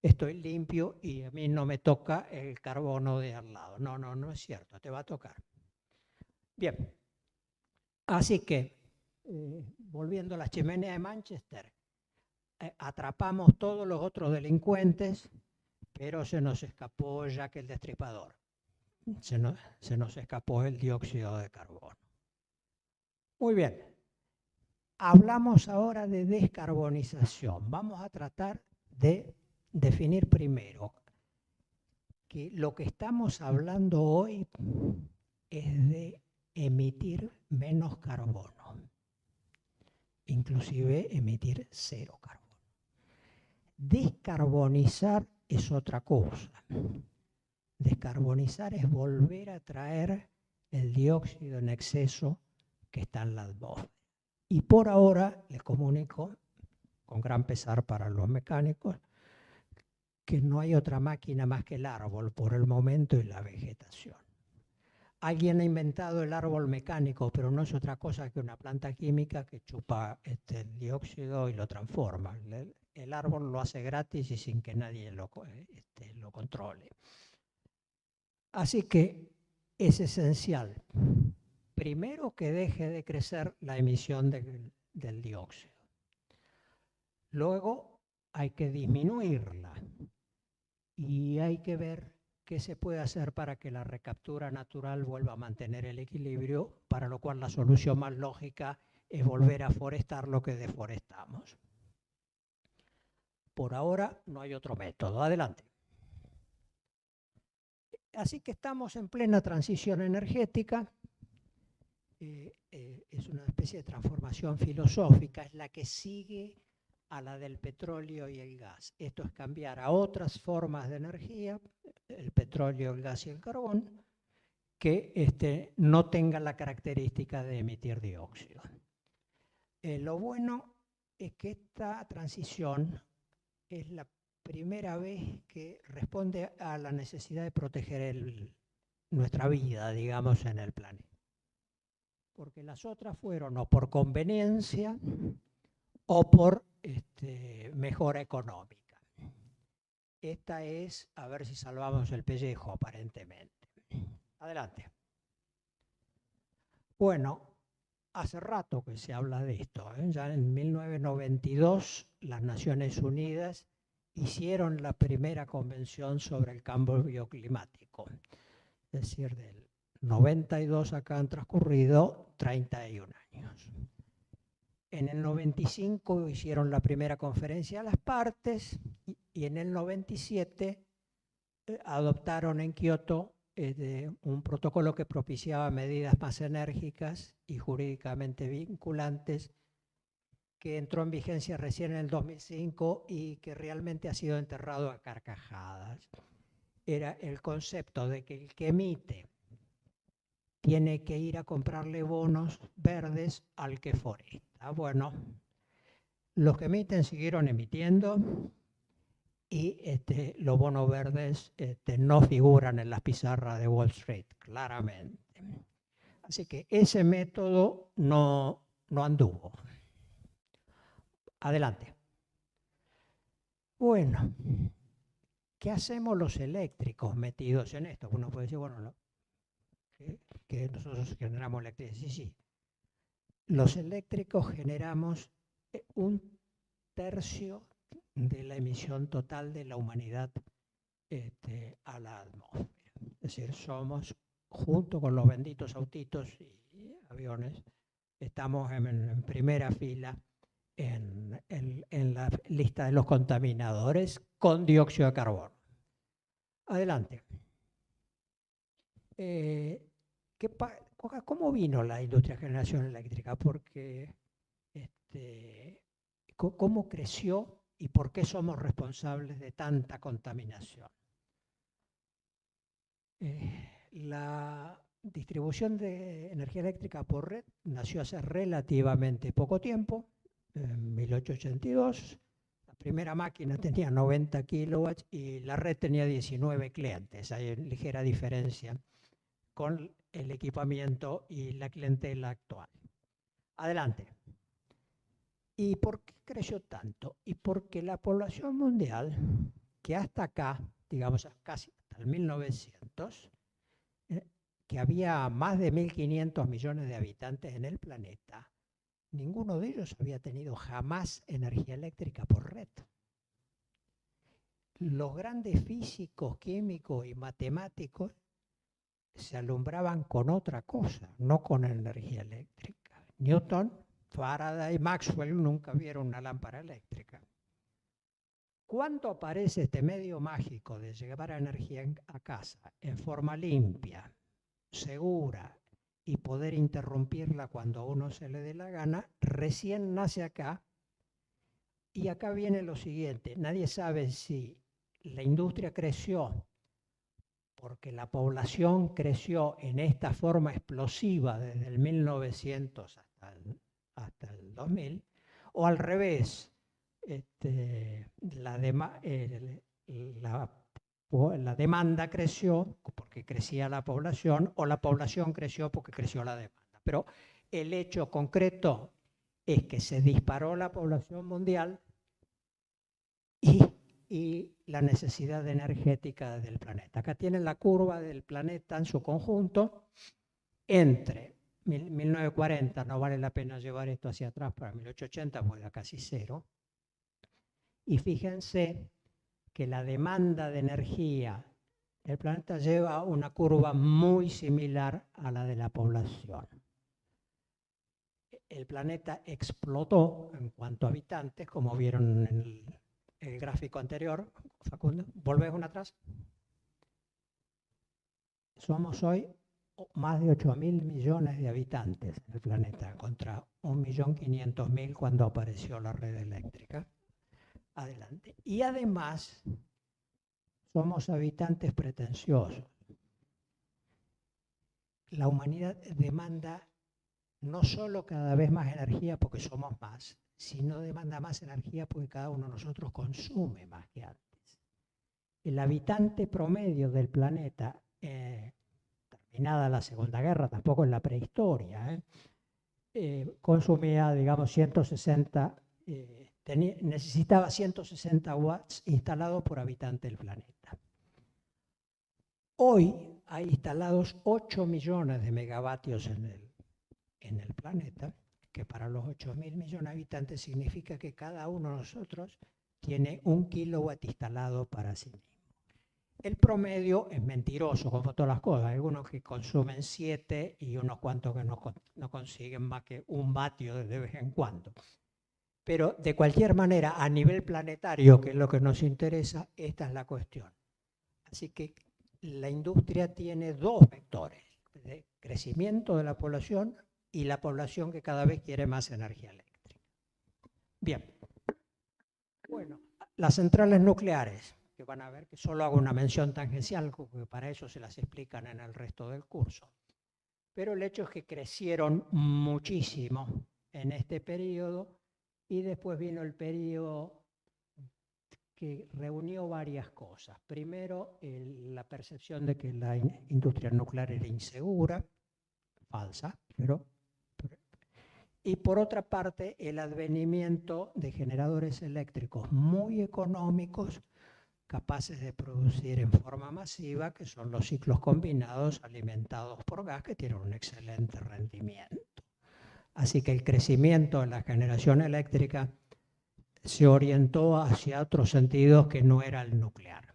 estoy limpio y a mí no me toca el carbono de al lado. No es cierto, te va a tocar. Bien, así que, volviendo a la chimenea de Manchester, atrapamos todos los otros delincuentes, pero se nos escapó Jack el Destripador. Se nos escapó el dióxido de carbono. Muy bien. Hablamos ahora de descarbonización. Vamos a tratar de definir primero que lo que estamos hablando hoy es de emitir menos carbono, inclusive emitir 0 carbono. Descarbonizar es otra cosa. Descarbonizar es volver a traer el dióxido en exceso que está en la atmósfera. Y por ahora les comunico, con gran pesar para los mecánicos, que no hay otra máquina más que el árbol por el momento y la vegetación. Alguien ha inventado el árbol mecánico, pero no es otra cosa que una planta química que chupa el dióxido y lo transforma. El árbol lo hace gratis y sin que nadie lo controle. Así que es esencial, primero, que deje de crecer la emisión del dióxido. Luego hay que disminuirla y hay que ver qué se puede hacer para que la recaptura natural vuelva a mantener el equilibrio, para lo cual la solución más lógica es volver a forestar lo que deforestamos. Por ahora no hay otro método. Adelante. Así que estamos en plena transición energética. Es una especie de transformación filosófica, es la que sigue a la del petróleo y el gas. Esto es cambiar a otras formas de energía, el petróleo, el gas y el carbón, que no tengan la característica de emitir dióxido. Lo bueno es que esta transición es la primera vez que responde a la necesidad de proteger nuestra vida, digamos, en el planeta. Porque las otras fueron o por conveniencia o por mejora económica. Esta es a ver si salvamos el pellejo, aparentemente. Adelante. Bueno, hace rato que se habla de esto. Ya en 1992 las Naciones Unidas hicieron la primera convención sobre el cambio climático. Es decir, del 92 acá han transcurrido 31 años. En el 95 hicieron la primera conferencia de las partes y en el 97 adoptaron en Kioto un protocolo que propiciaba medidas más enérgicas y jurídicamente vinculantes, que entró en vigencia recién en el 2005 y que realmente ha sido enterrado a carcajadas. Era el concepto de que el que emite tiene que ir a comprarle bonos verdes al que foresta. Bueno, los que emiten siguieron emitiendo y los bonos verdes no figuran en las pizarras de Wall Street, claramente. Así que ese método no anduvo. Adelante. Bueno, ¿qué hacemos los eléctricos metidos en esto? Uno puede decir, bueno, que nosotros generamos electricidad. Sí. Los eléctricos generamos 1/3 de la emisión total de la humanidad a la atmósfera. Es decir, somos, junto con los benditos autitos y aviones, estamos en primera fila en la lista de los contaminadores con dióxido de carbono. Adelante. ¿Cómo vino la industria de generación eléctrica? Porque, ¿cómo creció y por qué somos responsables de tanta contaminación? La distribución de energía eléctrica por red nació hace relativamente poco tiempo, en 1882. La primera máquina tenía 90 kilowatts y la red tenía 19 clientes. Hay una ligera diferencia con el equipamiento y la clientela actual. Adelante. ¿Y por qué creció tanto? Y porque la población mundial, que hasta acá, digamos casi hasta el 1900, que había más de 1.500 millones de habitantes en el planeta, ninguno de ellos había tenido jamás energía eléctrica por red. Los grandes físicos, químicos y matemáticos se alumbraban con otra cosa, no con energía eléctrica. Newton, Faraday, Maxwell nunca vieron una lámpara eléctrica. ¿Cuándo aparece este medio mágico de llevar energía a casa en forma limpia, segura y poder interrumpirla cuando a uno se le dé la gana? Recién nace acá. Y acá viene lo siguiente: nadie sabe si la industria creció porque la población creció en esta forma explosiva desde el 1900 hasta el 2000, o al revés, la demanda creció porque crecía la población, o la población creció porque creció la demanda. Pero el hecho concreto es que se disparó la población mundial y la necesidad energética del planeta. Acá tienen la curva del planeta en su conjunto. Entre 1940, no vale la pena llevar esto hacia atrás, para 1880 pues era casi cero. Y fíjense que la demanda de energía del planeta lleva una curva muy similar a la de la población. El planeta explotó en cuanto a habitantes, como vieron en el gráfico anterior. Facundo, ¿volvés una atrás? Somos hoy más de 8.000 millones de habitantes en el planeta, contra 1.500.000 cuando apareció la red eléctrica. Adelante. Y además, somos habitantes pretenciosos. La humanidad demanda no solo cada vez más energía porque somos más, sino demanda más energía porque cada uno de nosotros consume más que antes. El habitante promedio del planeta, terminada la Segunda Guerra, tampoco en la prehistoria, consumía, digamos, 160, necesitaba 160 watts instalados por habitante del planeta. Hoy hay instalados 8 millones de megavatios en el planeta, que para los 8.000 millones de habitantes significa que cada uno de nosotros tiene 1 kilowatt instalado para sí mismo. El promedio es mentiroso, como todas las cosas. Hay algunos que consumen 7 y unos cuantos que no consiguen más que 1 vatio de vez en cuando. Pero de cualquier manera, a nivel planetario, que es lo que nos interesa, esta es la cuestión. Así que la industria tiene dos vectores: de crecimiento de la población y la población que cada vez quiere más energía eléctrica. Bien. Bueno, las centrales nucleares, que van a ver que solo hago una mención tangencial, porque para eso se las explican en el resto del curso. Pero el hecho es que crecieron muchísimo en este periodo, y después vino el periodo que reunió varias cosas. Primero, la percepción de que la industria nuclear era insegura, falsa, y por otra parte el advenimiento de generadores eléctricos muy económicos, capaces de producir en forma masiva, que son los ciclos combinados alimentados por gas, que tienen un excelente rendimiento. Así que el crecimiento de la generación eléctrica se orientó hacia otros sentidos que no era el nuclear.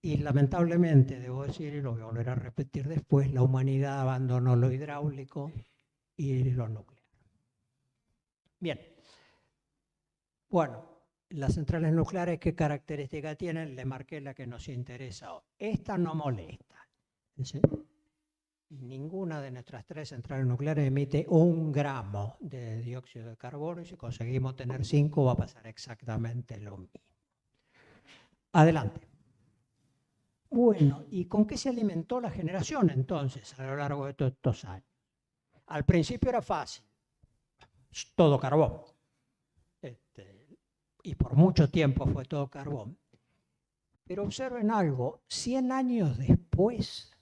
Y lamentablemente, debo decir, y lo voy a volver a repetir después, la humanidad abandonó lo hidráulico y lo nuclear. Bien. Bueno, las centrales nucleares, ¿qué características tienen? Le marqué la que nos interesa hoy. Esta no molesta. Ninguna de nuestras 3 centrales nucleares emite 1 gramo de dióxido de carbono, y si conseguimos tener 5 va a pasar exactamente lo mismo. Adelante. Bueno, ¿y con qué se alimentó la generación entonces a lo largo de todos estos años? Al principio era fácil, todo carbón. Y por mucho tiempo fue todo carbón. Pero observen algo, 100 años después,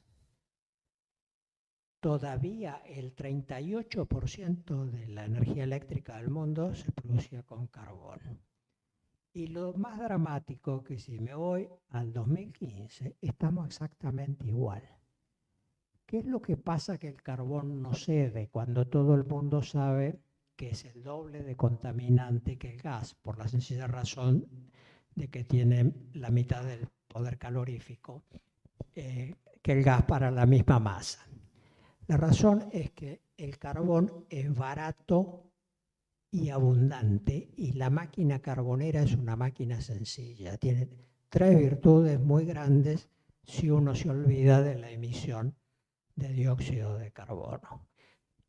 todavía el 38% de la energía eléctrica del mundo se producía con carbón. Y lo más dramático, que si me voy al 2015, estamos exactamente igual. ¿Qué es lo que pasa que el carbón no cede cuando todo el mundo sabe que es el doble de contaminante que el gas, por la sencilla razón de que tiene la mitad del poder calorífico que el gas para la misma masa? La razón es que el carbón es barato y abundante, y la máquina carbonera es una máquina sencilla. Tiene 3 virtudes muy grandes si uno se olvida de la emisión de dióxido de carbono.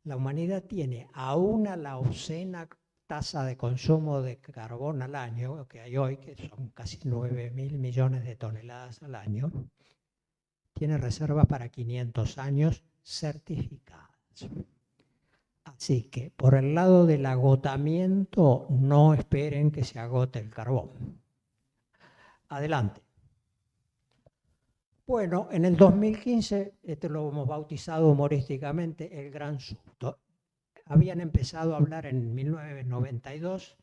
La humanidad tiene a una la obscena tasa de consumo de carbón al año que hay hoy, que son casi 9.000 millones de toneladas al año. Tiene reservas para 500 años certificadas. Así que por el lado del agotamiento, no esperen que se agote el carbón. Adelante. Bueno, en el 2015, lo hemos bautizado humorísticamente el gran susto. Habían empezado a hablar en 1992,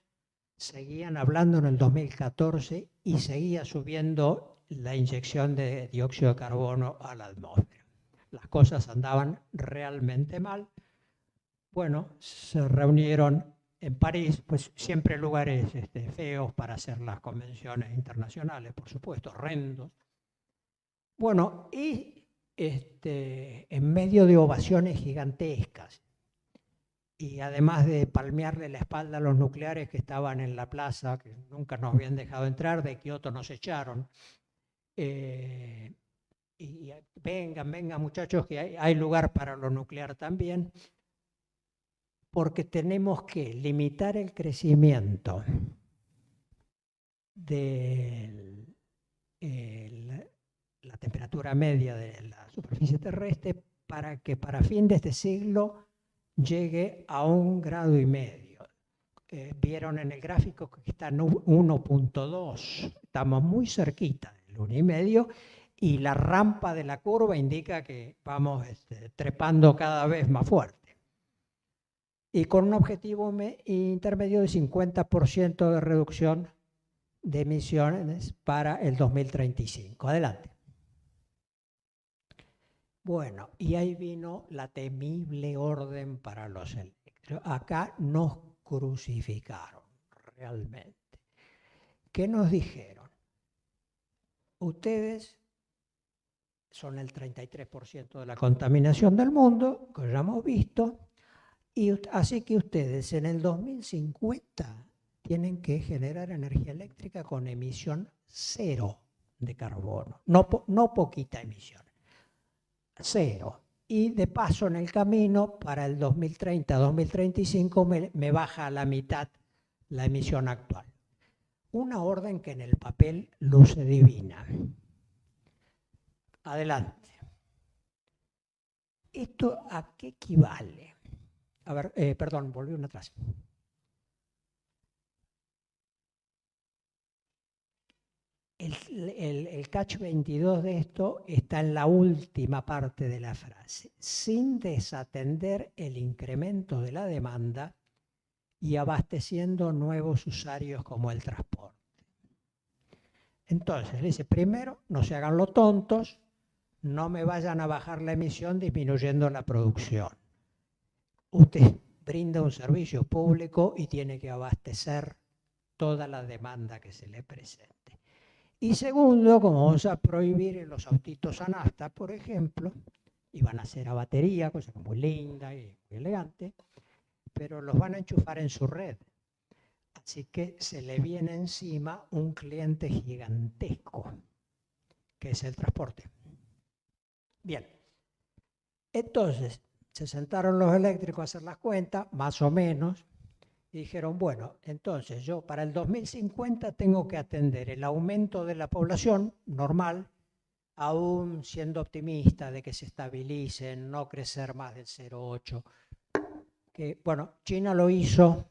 seguían hablando en el 2014 y seguía subiendo la inyección de dióxido de carbono a la atmósfera. Las cosas andaban realmente mal. Bueno, se reunieron en París, pues siempre lugares feos para hacer las convenciones internacionales, por supuesto, horrendos. Bueno, y en medio de ovaciones gigantescas, y además de palmearle la espalda a los nucleares que estaban en la plaza, que nunca nos habían dejado entrar, de Kioto nos echaron, y vengan muchachos, que hay lugar para lo nuclear también, porque tenemos que limitar el crecimiento de la temperatura media de la superficie terrestre para que para fin de este siglo llegue a 1,5 grados. Vieron en el gráfico que está en 1,2. Estamos muy cerquita del 1,5 y la rampa de la curva indica que vamos trepando cada vez más fuerte. Y con un objetivo intermedio de 50% de reducción de emisiones para el 2035. Adelante. Bueno, y ahí vino la temible orden para los eléctricos. Acá nos crucificaron realmente. ¿Qué nos dijeron? Ustedes son el 33% de la contaminación del mundo, que ya hemos visto, y así que ustedes en el 2050 tienen que generar energía eléctrica con emisión cero de carbono, no poquita emisión. 0. Y de paso en el camino, para el 2030-2035 me baja a la mitad la emisión actual. Una orden que en el papel luce divina. Adelante. ¿Esto a qué equivale? A ver, perdón, volví una atrás. El catch 22 de esto está en la última parte de la frase, sin desatender el incremento de la demanda y abasteciendo nuevos usuarios como el transporte. Entonces, dice, primero, no se hagan los tontos, no me vayan a bajar la emisión disminuyendo la producción. Usted brinda un servicio público y tiene que abastecer toda la demanda que se le presente. Y segundo, como vamos a prohibir los autitos a nafta, por ejemplo, y van a ser a batería, cosa muy linda y muy elegante, pero los van a enchufar en su red. Así que se le viene encima un cliente gigantesco, que es el transporte. Bien, entonces se sentaron los eléctricos a hacer las cuentas, más o menos, y dijeron, bueno, entonces yo para el 2050 tengo que atender el aumento de la población normal, aún siendo optimista de que se estabilicen, no crecer más del 0,8. Que, bueno, China lo hizo,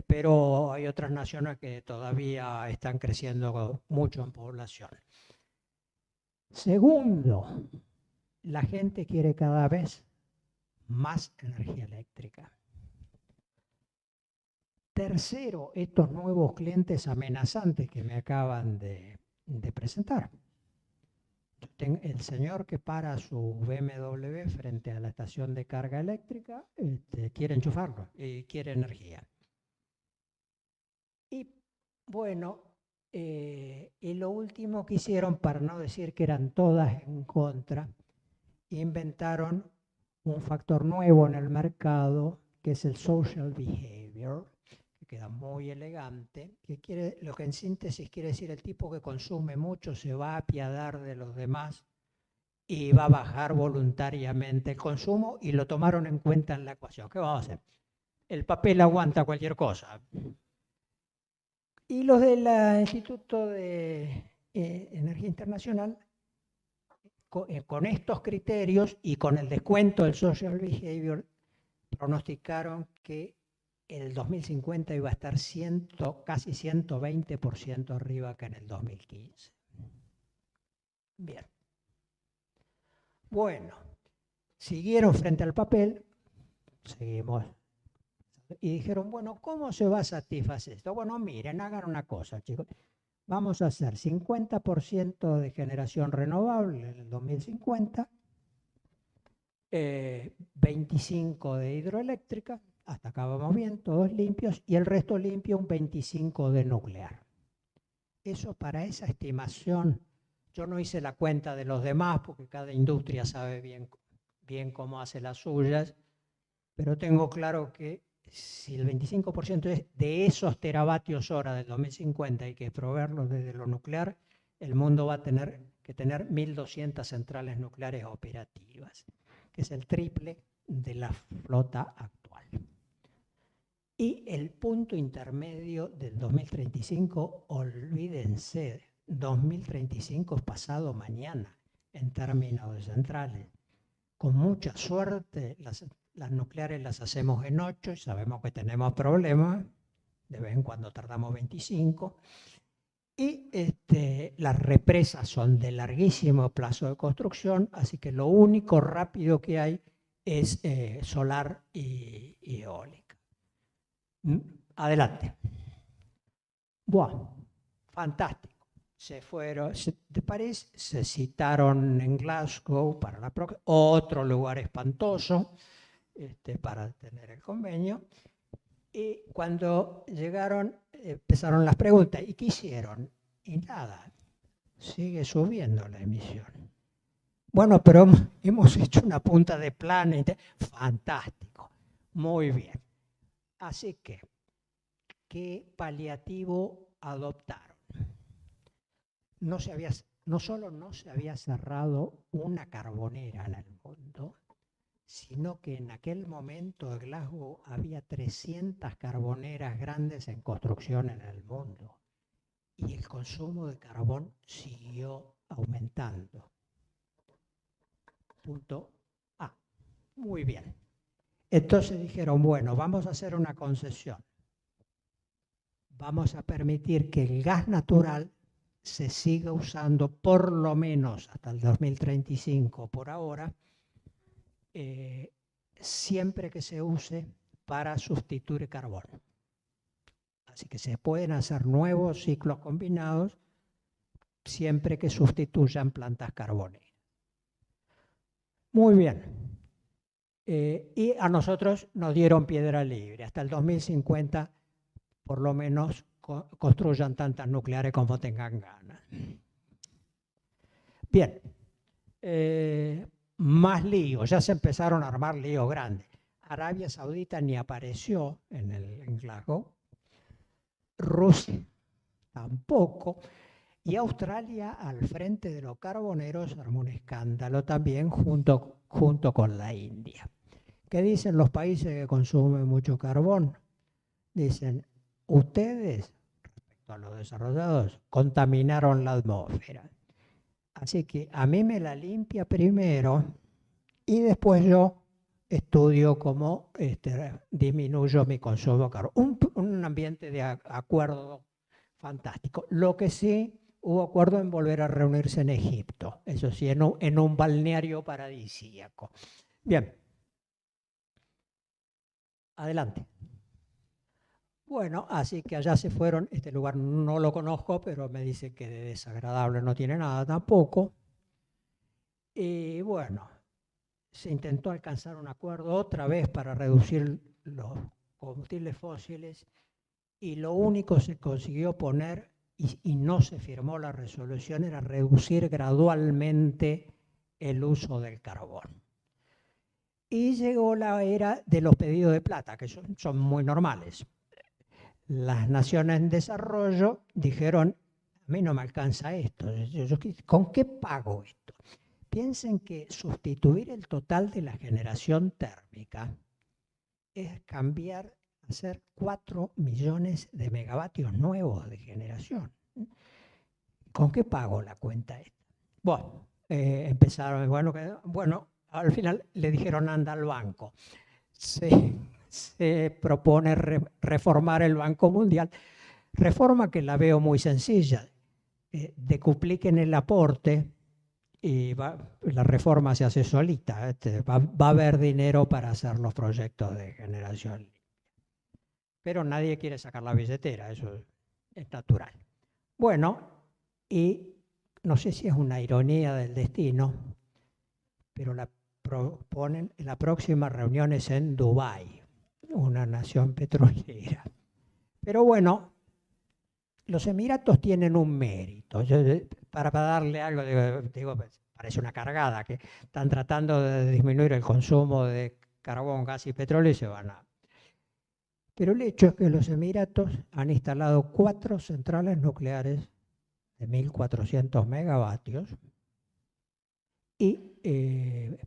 pero hay otras naciones que todavía están creciendo mucho en población. Segundo, la gente quiere cada vez más energía eléctrica. Tercero, estos nuevos clientes amenazantes que me acaban de presentar. el señor que para su BMW frente a la estación de carga eléctrica quiere enchufarlo y quiere energía. Y bueno, y lo último que hicieron, para no decir que eran todas en contra, inventaron un factor nuevo en el mercado, que es el social behavior, que queda muy elegante, lo que en síntesis quiere decir el tipo que consume mucho se va a apiadar de los demás y va a bajar voluntariamente el consumo, y lo tomaron en cuenta en la ecuación. ¿Qué vamos a hacer? El papel aguanta cualquier cosa. Y los del Instituto de Energía Internacional, con estos criterios y con el descuento del social behavior, pronosticaron que el 2050 iba a estar casi 120% arriba que en el 2015. Bien. Bueno, siguieron frente al papel, seguimos, y dijeron, bueno, ¿cómo se va a satisfacer esto? Bueno, miren, hagan una cosa, chicos. Vamos a hacer 50% de generación renovable en el 2050, 25% de hidroeléctrica, hasta acá vamos bien, todos limpios, y el resto limpio, un 25% de nuclear. Eso, para esa estimación, yo no hice la cuenta de los demás, porque cada industria sabe bien cómo hace las suyas, pero tengo claro que si el 25% es de esos teravatios hora del 2050 hay que proveerlos desde lo nuclear, el mundo va a tener que tener 1.200 centrales nucleares operativas, que es el triple de la flota actual. Y el punto intermedio del 2035, olvídense, 2035 es pasado mañana en términos de centrales. Con mucha suerte, las nucleares las hacemos en 8 y sabemos que tenemos problemas, de vez en cuando tardamos 25, y las represas son de larguísimo plazo de construcción, así que lo único rápido que hay es solar y eólica. Adelante. Buah, fantástico. Se fueron de París, se citaron en Glasgow para la próxima, otro lugar espantoso para tener el convenio. Y cuando llegaron, empezaron las preguntas. ¿Y qué hicieron? Y nada, sigue subiendo la emisión. Bueno, pero hemos hecho una punta de plan. Fantástico, muy bien. Así que, ¿qué paliativo adoptaron? No solo no se había cerrado una carbonera en el mundo, sino que en aquel momento de Glasgow había 300 carboneras grandes en construcción en el mundo y el consumo de carbón siguió aumentando. Punto A. Muy bien. Entonces dijeron, bueno, vamos a hacer una concesión. Vamos a permitir que el gas natural se siga usando por lo menos hasta el 2035 por ahora, siempre que se use para sustituir carbón. Así que se pueden hacer nuevos ciclos combinados siempre que sustituyan plantas carboneras. Muy bien. Y a nosotros nos dieron piedra libre. Hasta el 2050, por lo menos, construyan tantas nucleares como tengan ganas. Bien. Más líos. Ya se empezaron a armar líos grandes. Arabia Saudita ni apareció en Glasgow. Rusia tampoco. Y Australia, al frente de los carboneros, armó un escándalo también junto con la India. ¿Qué dicen los países que consumen mucho carbón? Dicen, ustedes, respecto a los desarrollados, contaminaron la atmósfera. Así que a mí me la limpia primero y después yo estudio cómo disminuyo mi consumo de carbón. Un ambiente de acuerdo fantástico. Lo que sí, hubo acuerdo en volver a reunirse en Egipto. Eso sí, en un balneario paradisíaco. Bien. Adelante. Bueno, así que allá se fueron. Este lugar no lo conozco, pero me dice que de desagradable no tiene nada tampoco. Y bueno, se intentó alcanzar un acuerdo otra vez para reducir los combustibles fósiles y lo único que se consiguió poner y no se firmó la resolución era reducir gradualmente el uso del carbón. Y llegó la era de los pedidos de plata, que son muy normales. Las naciones en desarrollo dijeron, a mí no me alcanza esto, ¿con qué pago esto? Piensen que sustituir el total de la generación térmica es cambiar, hacer 4 millones de megavatios nuevos de generación. ¿Con qué pago la cuenta esta? Bueno, empezaron, bueno, al final le dijeron anda al banco. Se propone reformar el Banco Mundial, reforma que la veo muy sencilla, decupliquen el aporte y la reforma se hace solita, va a haber dinero para hacer los proyectos de generación. Pero nadie quiere sacar la billetera, eso es natural. Bueno, y no sé si es una ironía del destino, pero la proponen, la próxima reunión es en Dubái, una nación petrolera. Pero bueno, los Emiratos tienen un mérito. Para darle algo, digo, parece una cargada, que están tratando de disminuir el consumo de carbón, gas y petróleo y se van a... Pero el hecho es que los Emiratos han instalado 4 centrales nucleares de 1.400 megavatios y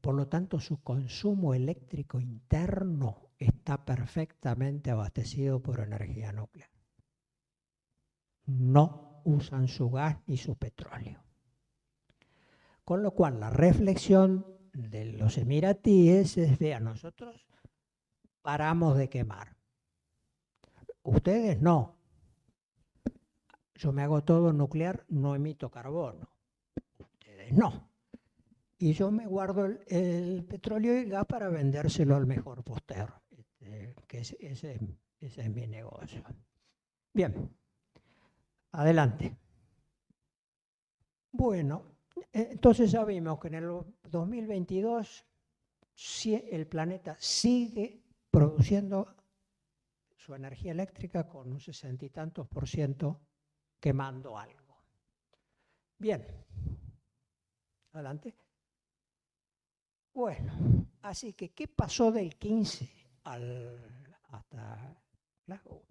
por lo tanto su consumo eléctrico interno está perfectamente abastecido por energía nuclear. No usan su gas ni su petróleo. Con lo cual la reflexión de los emiratíes es, vean, nosotros paramos de quemar. Ustedes no. Yo me hago todo nuclear, no emito carbono. Ustedes no. Y yo me guardo el petróleo y el gas para vendérselo al mejor postero, que ese es mi negocio. Bien, adelante. Bueno, entonces ya vimos que en el 2022 el planeta sigue produciendo su energía eléctrica con un 60 y tantos % quemando algo. Bien, adelante. Bueno, así que, ¿qué pasó del 15 hasta Glasgow?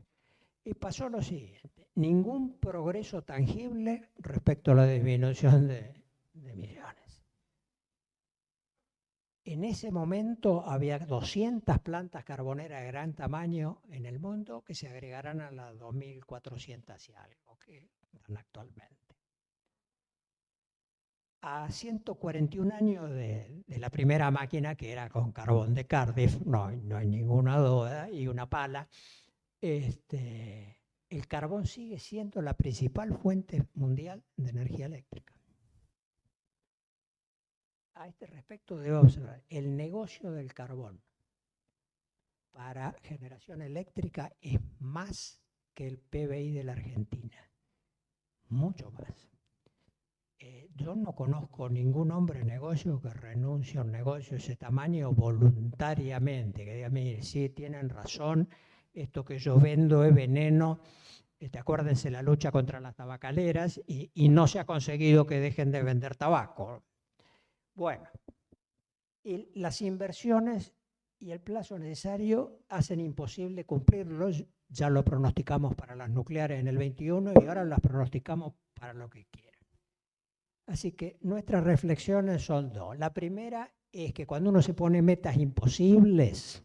Y pasó lo siguiente, ningún progreso tangible respecto a la disminución de emisiones. En ese momento había 200 plantas carboneras de gran tamaño en el mundo que se agregarán a las 2.400 y algo que están actualmente. A 141 años de la primera máquina, que era con carbón de Cardiff, no hay ninguna duda, y una pala, el carbón sigue siendo la principal fuente mundial de energía eléctrica. A este respecto debo observar, el negocio del carbón para generación eléctrica es más que el PBI de la Argentina, mucho más. Yo no conozco ningún hombre de negocio que renuncie a un negocio de ese tamaño voluntariamente, que diga, mire, sí, tienen razón, esto que yo vendo es veneno, acuérdense la lucha contra las tabacaleras y no se ha conseguido que dejen de vender tabaco. Bueno, y las inversiones y el plazo necesario hacen imposible cumplirlos, ya lo pronosticamos para las nucleares en el 21 y ahora las pronosticamos para lo que quieran. Así que nuestras reflexiones son dos. La primera es que cuando uno se pone metas imposibles,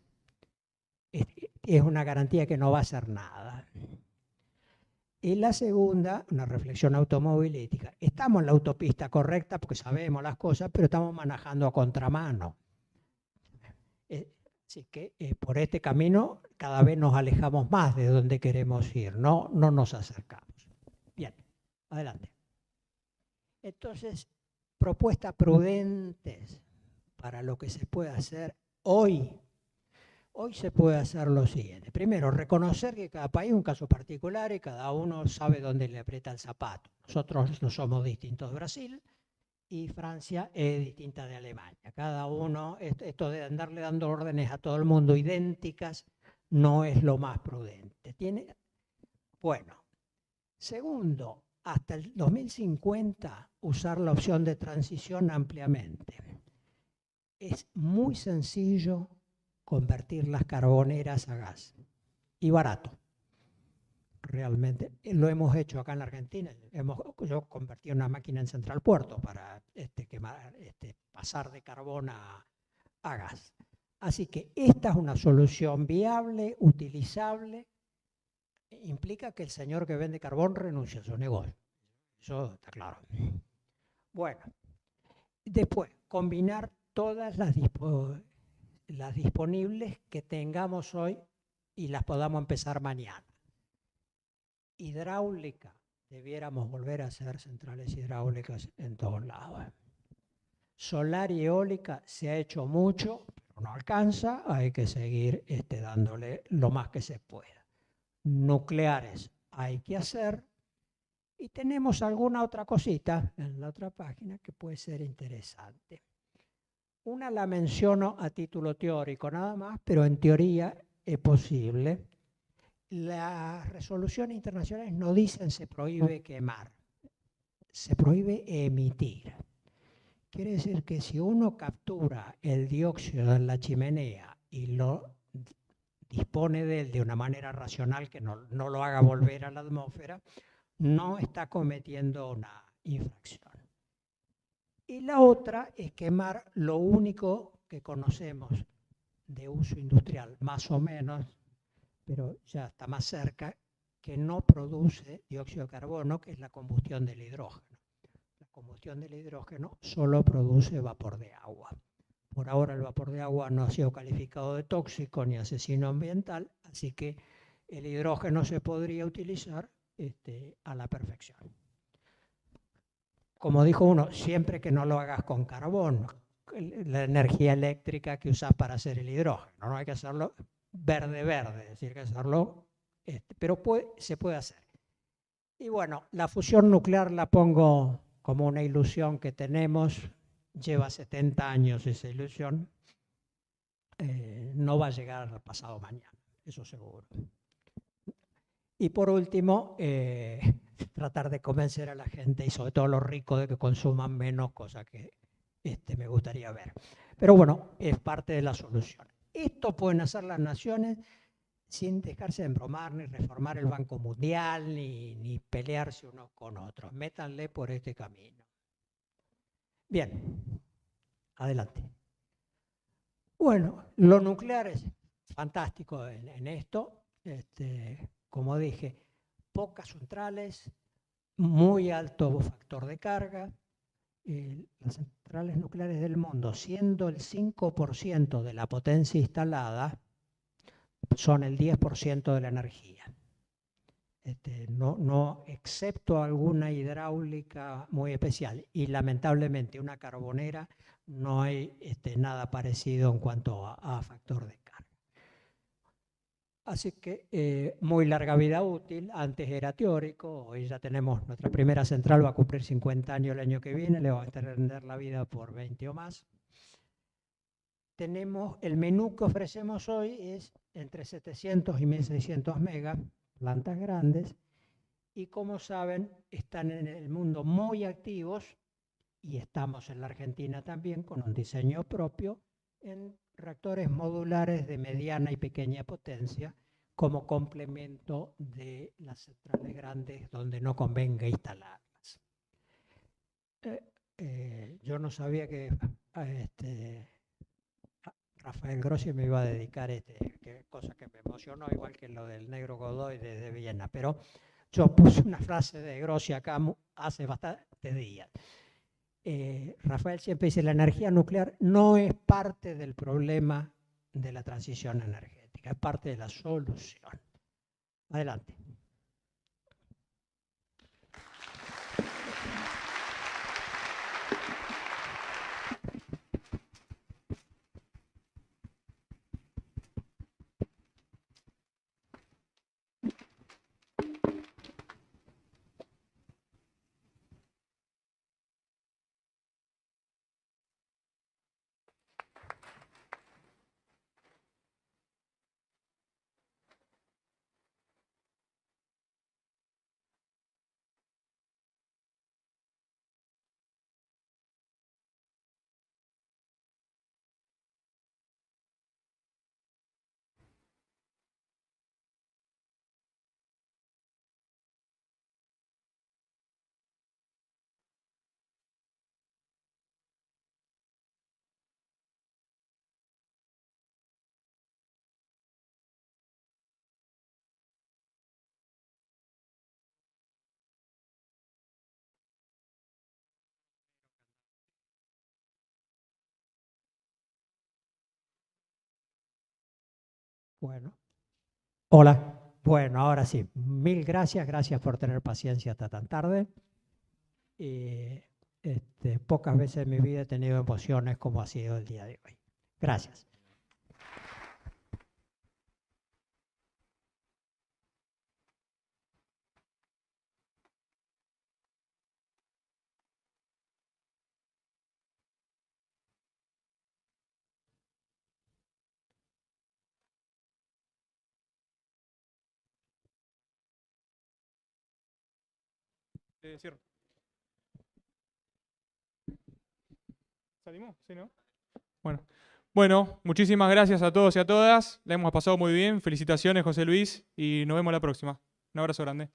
es una garantía que no va a hacer nada. Y la segunda, una reflexión automovilística. Estamos en la autopista correcta porque sabemos las cosas, pero estamos manejando a contramano. Así que por este camino cada vez nos alejamos más de donde queremos ir, no nos acercamos. Bien, adelante. Entonces, propuestas prudentes para lo que se puede hacer hoy. Hoy se puede hacer lo siguiente. Primero, reconocer que cada país es un caso particular y cada uno sabe dónde le aprieta el zapato. Nosotros no somos distintos de Brasil y Francia es distinta de Alemania. Cada uno, esto de andarle dando órdenes a todo el mundo idénticas, no es lo más prudente. Bueno, segundo, hasta el 2050 usar la opción de transición ampliamente. Es muy sencillo convertir las carboneras a gas y barato. Realmente lo hemos hecho acá en la Argentina. Yo convertí una máquina en Central Puerto para pasar de carbón a gas. Así que esta es una solución viable, utilizable. Implica que el señor que vende carbón renuncie a su negocio. Eso está claro. Bueno, después, combinar todas las disponibles que tengamos hoy y las podamos empezar mañana. Hidráulica, debiéramos volver a hacer centrales hidráulicas en todos lados. Solar y eólica se ha hecho mucho, pero no alcanza, hay que seguir dándole lo más que se pueda. Nucleares hay que hacer, y tenemos alguna otra cosita en la otra página que puede ser interesante. Una la menciono a título teórico nada más, pero en teoría es posible. Las resoluciones internacionales no dicen se prohíbe quemar, se prohíbe emitir. Quiere decir que si uno captura el dióxido en la chimenea y lo dispone de él de una manera racional que no lo haga volver a la atmósfera, no está cometiendo una infracción. Y la otra es quemar lo único que conocemos de uso industrial, más o menos, pero ya está más cerca, que no produce dióxido de carbono, que es la combustión del hidrógeno. La combustión del hidrógeno solo produce vapor de agua. Por ahora el vapor de agua no ha sido calificado de tóxico ni asesino ambiental, así que el hidrógeno se podría utilizar a la perfección. Como dijo uno, siempre que no lo hagas con carbón, la energía eléctrica que usas para hacer el hidrógeno, no hay que hacerlo verde, es decir, que hacerlo, pero se puede hacer. Y bueno, la fusión nuclear la pongo como una ilusión que tenemos, lleva 70 años esa ilusión, no va a llegar pasado mañana, eso seguro. Y por último, tratar de convencer a la gente y sobre todo a los ricos de que consuman menos, cosa que me gustaría ver. Pero bueno, es parte de la solución. Esto pueden hacer las naciones sin dejarse de embromar, ni reformar el Banco Mundial, ni pelearse unos con otros. Métanle por este camino. Bien, adelante. Bueno, lo nuclear es fantástico en esto. Como dije, pocas centrales, muy alto factor de carga. Las centrales nucleares del mundo, siendo el 5% de la potencia instalada, son el 10% de la energía. No, excepto alguna hidráulica muy especial. Y lamentablemente una carbonera no hay nada parecido en cuanto a factor de carga. Así que muy larga vida útil, antes era teórico, hoy ya tenemos nuestra primera central, va a cumplir 50 años el año que viene, le va a extender la vida por 20 o más. Tenemos, el menú que ofrecemos hoy es entre 700 y 1600 megas, plantas grandes, y como saben, están en el mundo muy activos, y estamos en la Argentina también con un diseño propio, en reactores modulares de mediana y pequeña potencia como complemento de las centrales grandes donde no convenga instalarlas. Yo no sabía que Rafael Grossi me iba a dedicar cosa que me emocionó, igual que lo del negro Godoy desde Viena, pero yo puse una frase de Grossi acá hace bastantes días. Rafael siempre dice, la energía nuclear no es parte del problema de la transición energética, es parte de la solución. Adelante. Bueno. Hola. Bueno, ahora sí. Mil gracias. Gracias por tener paciencia hasta tan tarde. Pocas veces en mi vida he tenido emociones como ha sido el día de hoy. Gracias. Cierro. ¿Salimos? ¿Sí, no? Bueno, muchísimas gracias a todos y a todas. La hemos pasado muy bien. Felicitaciones, José Luis, y nos vemos la próxima. Un abrazo grande.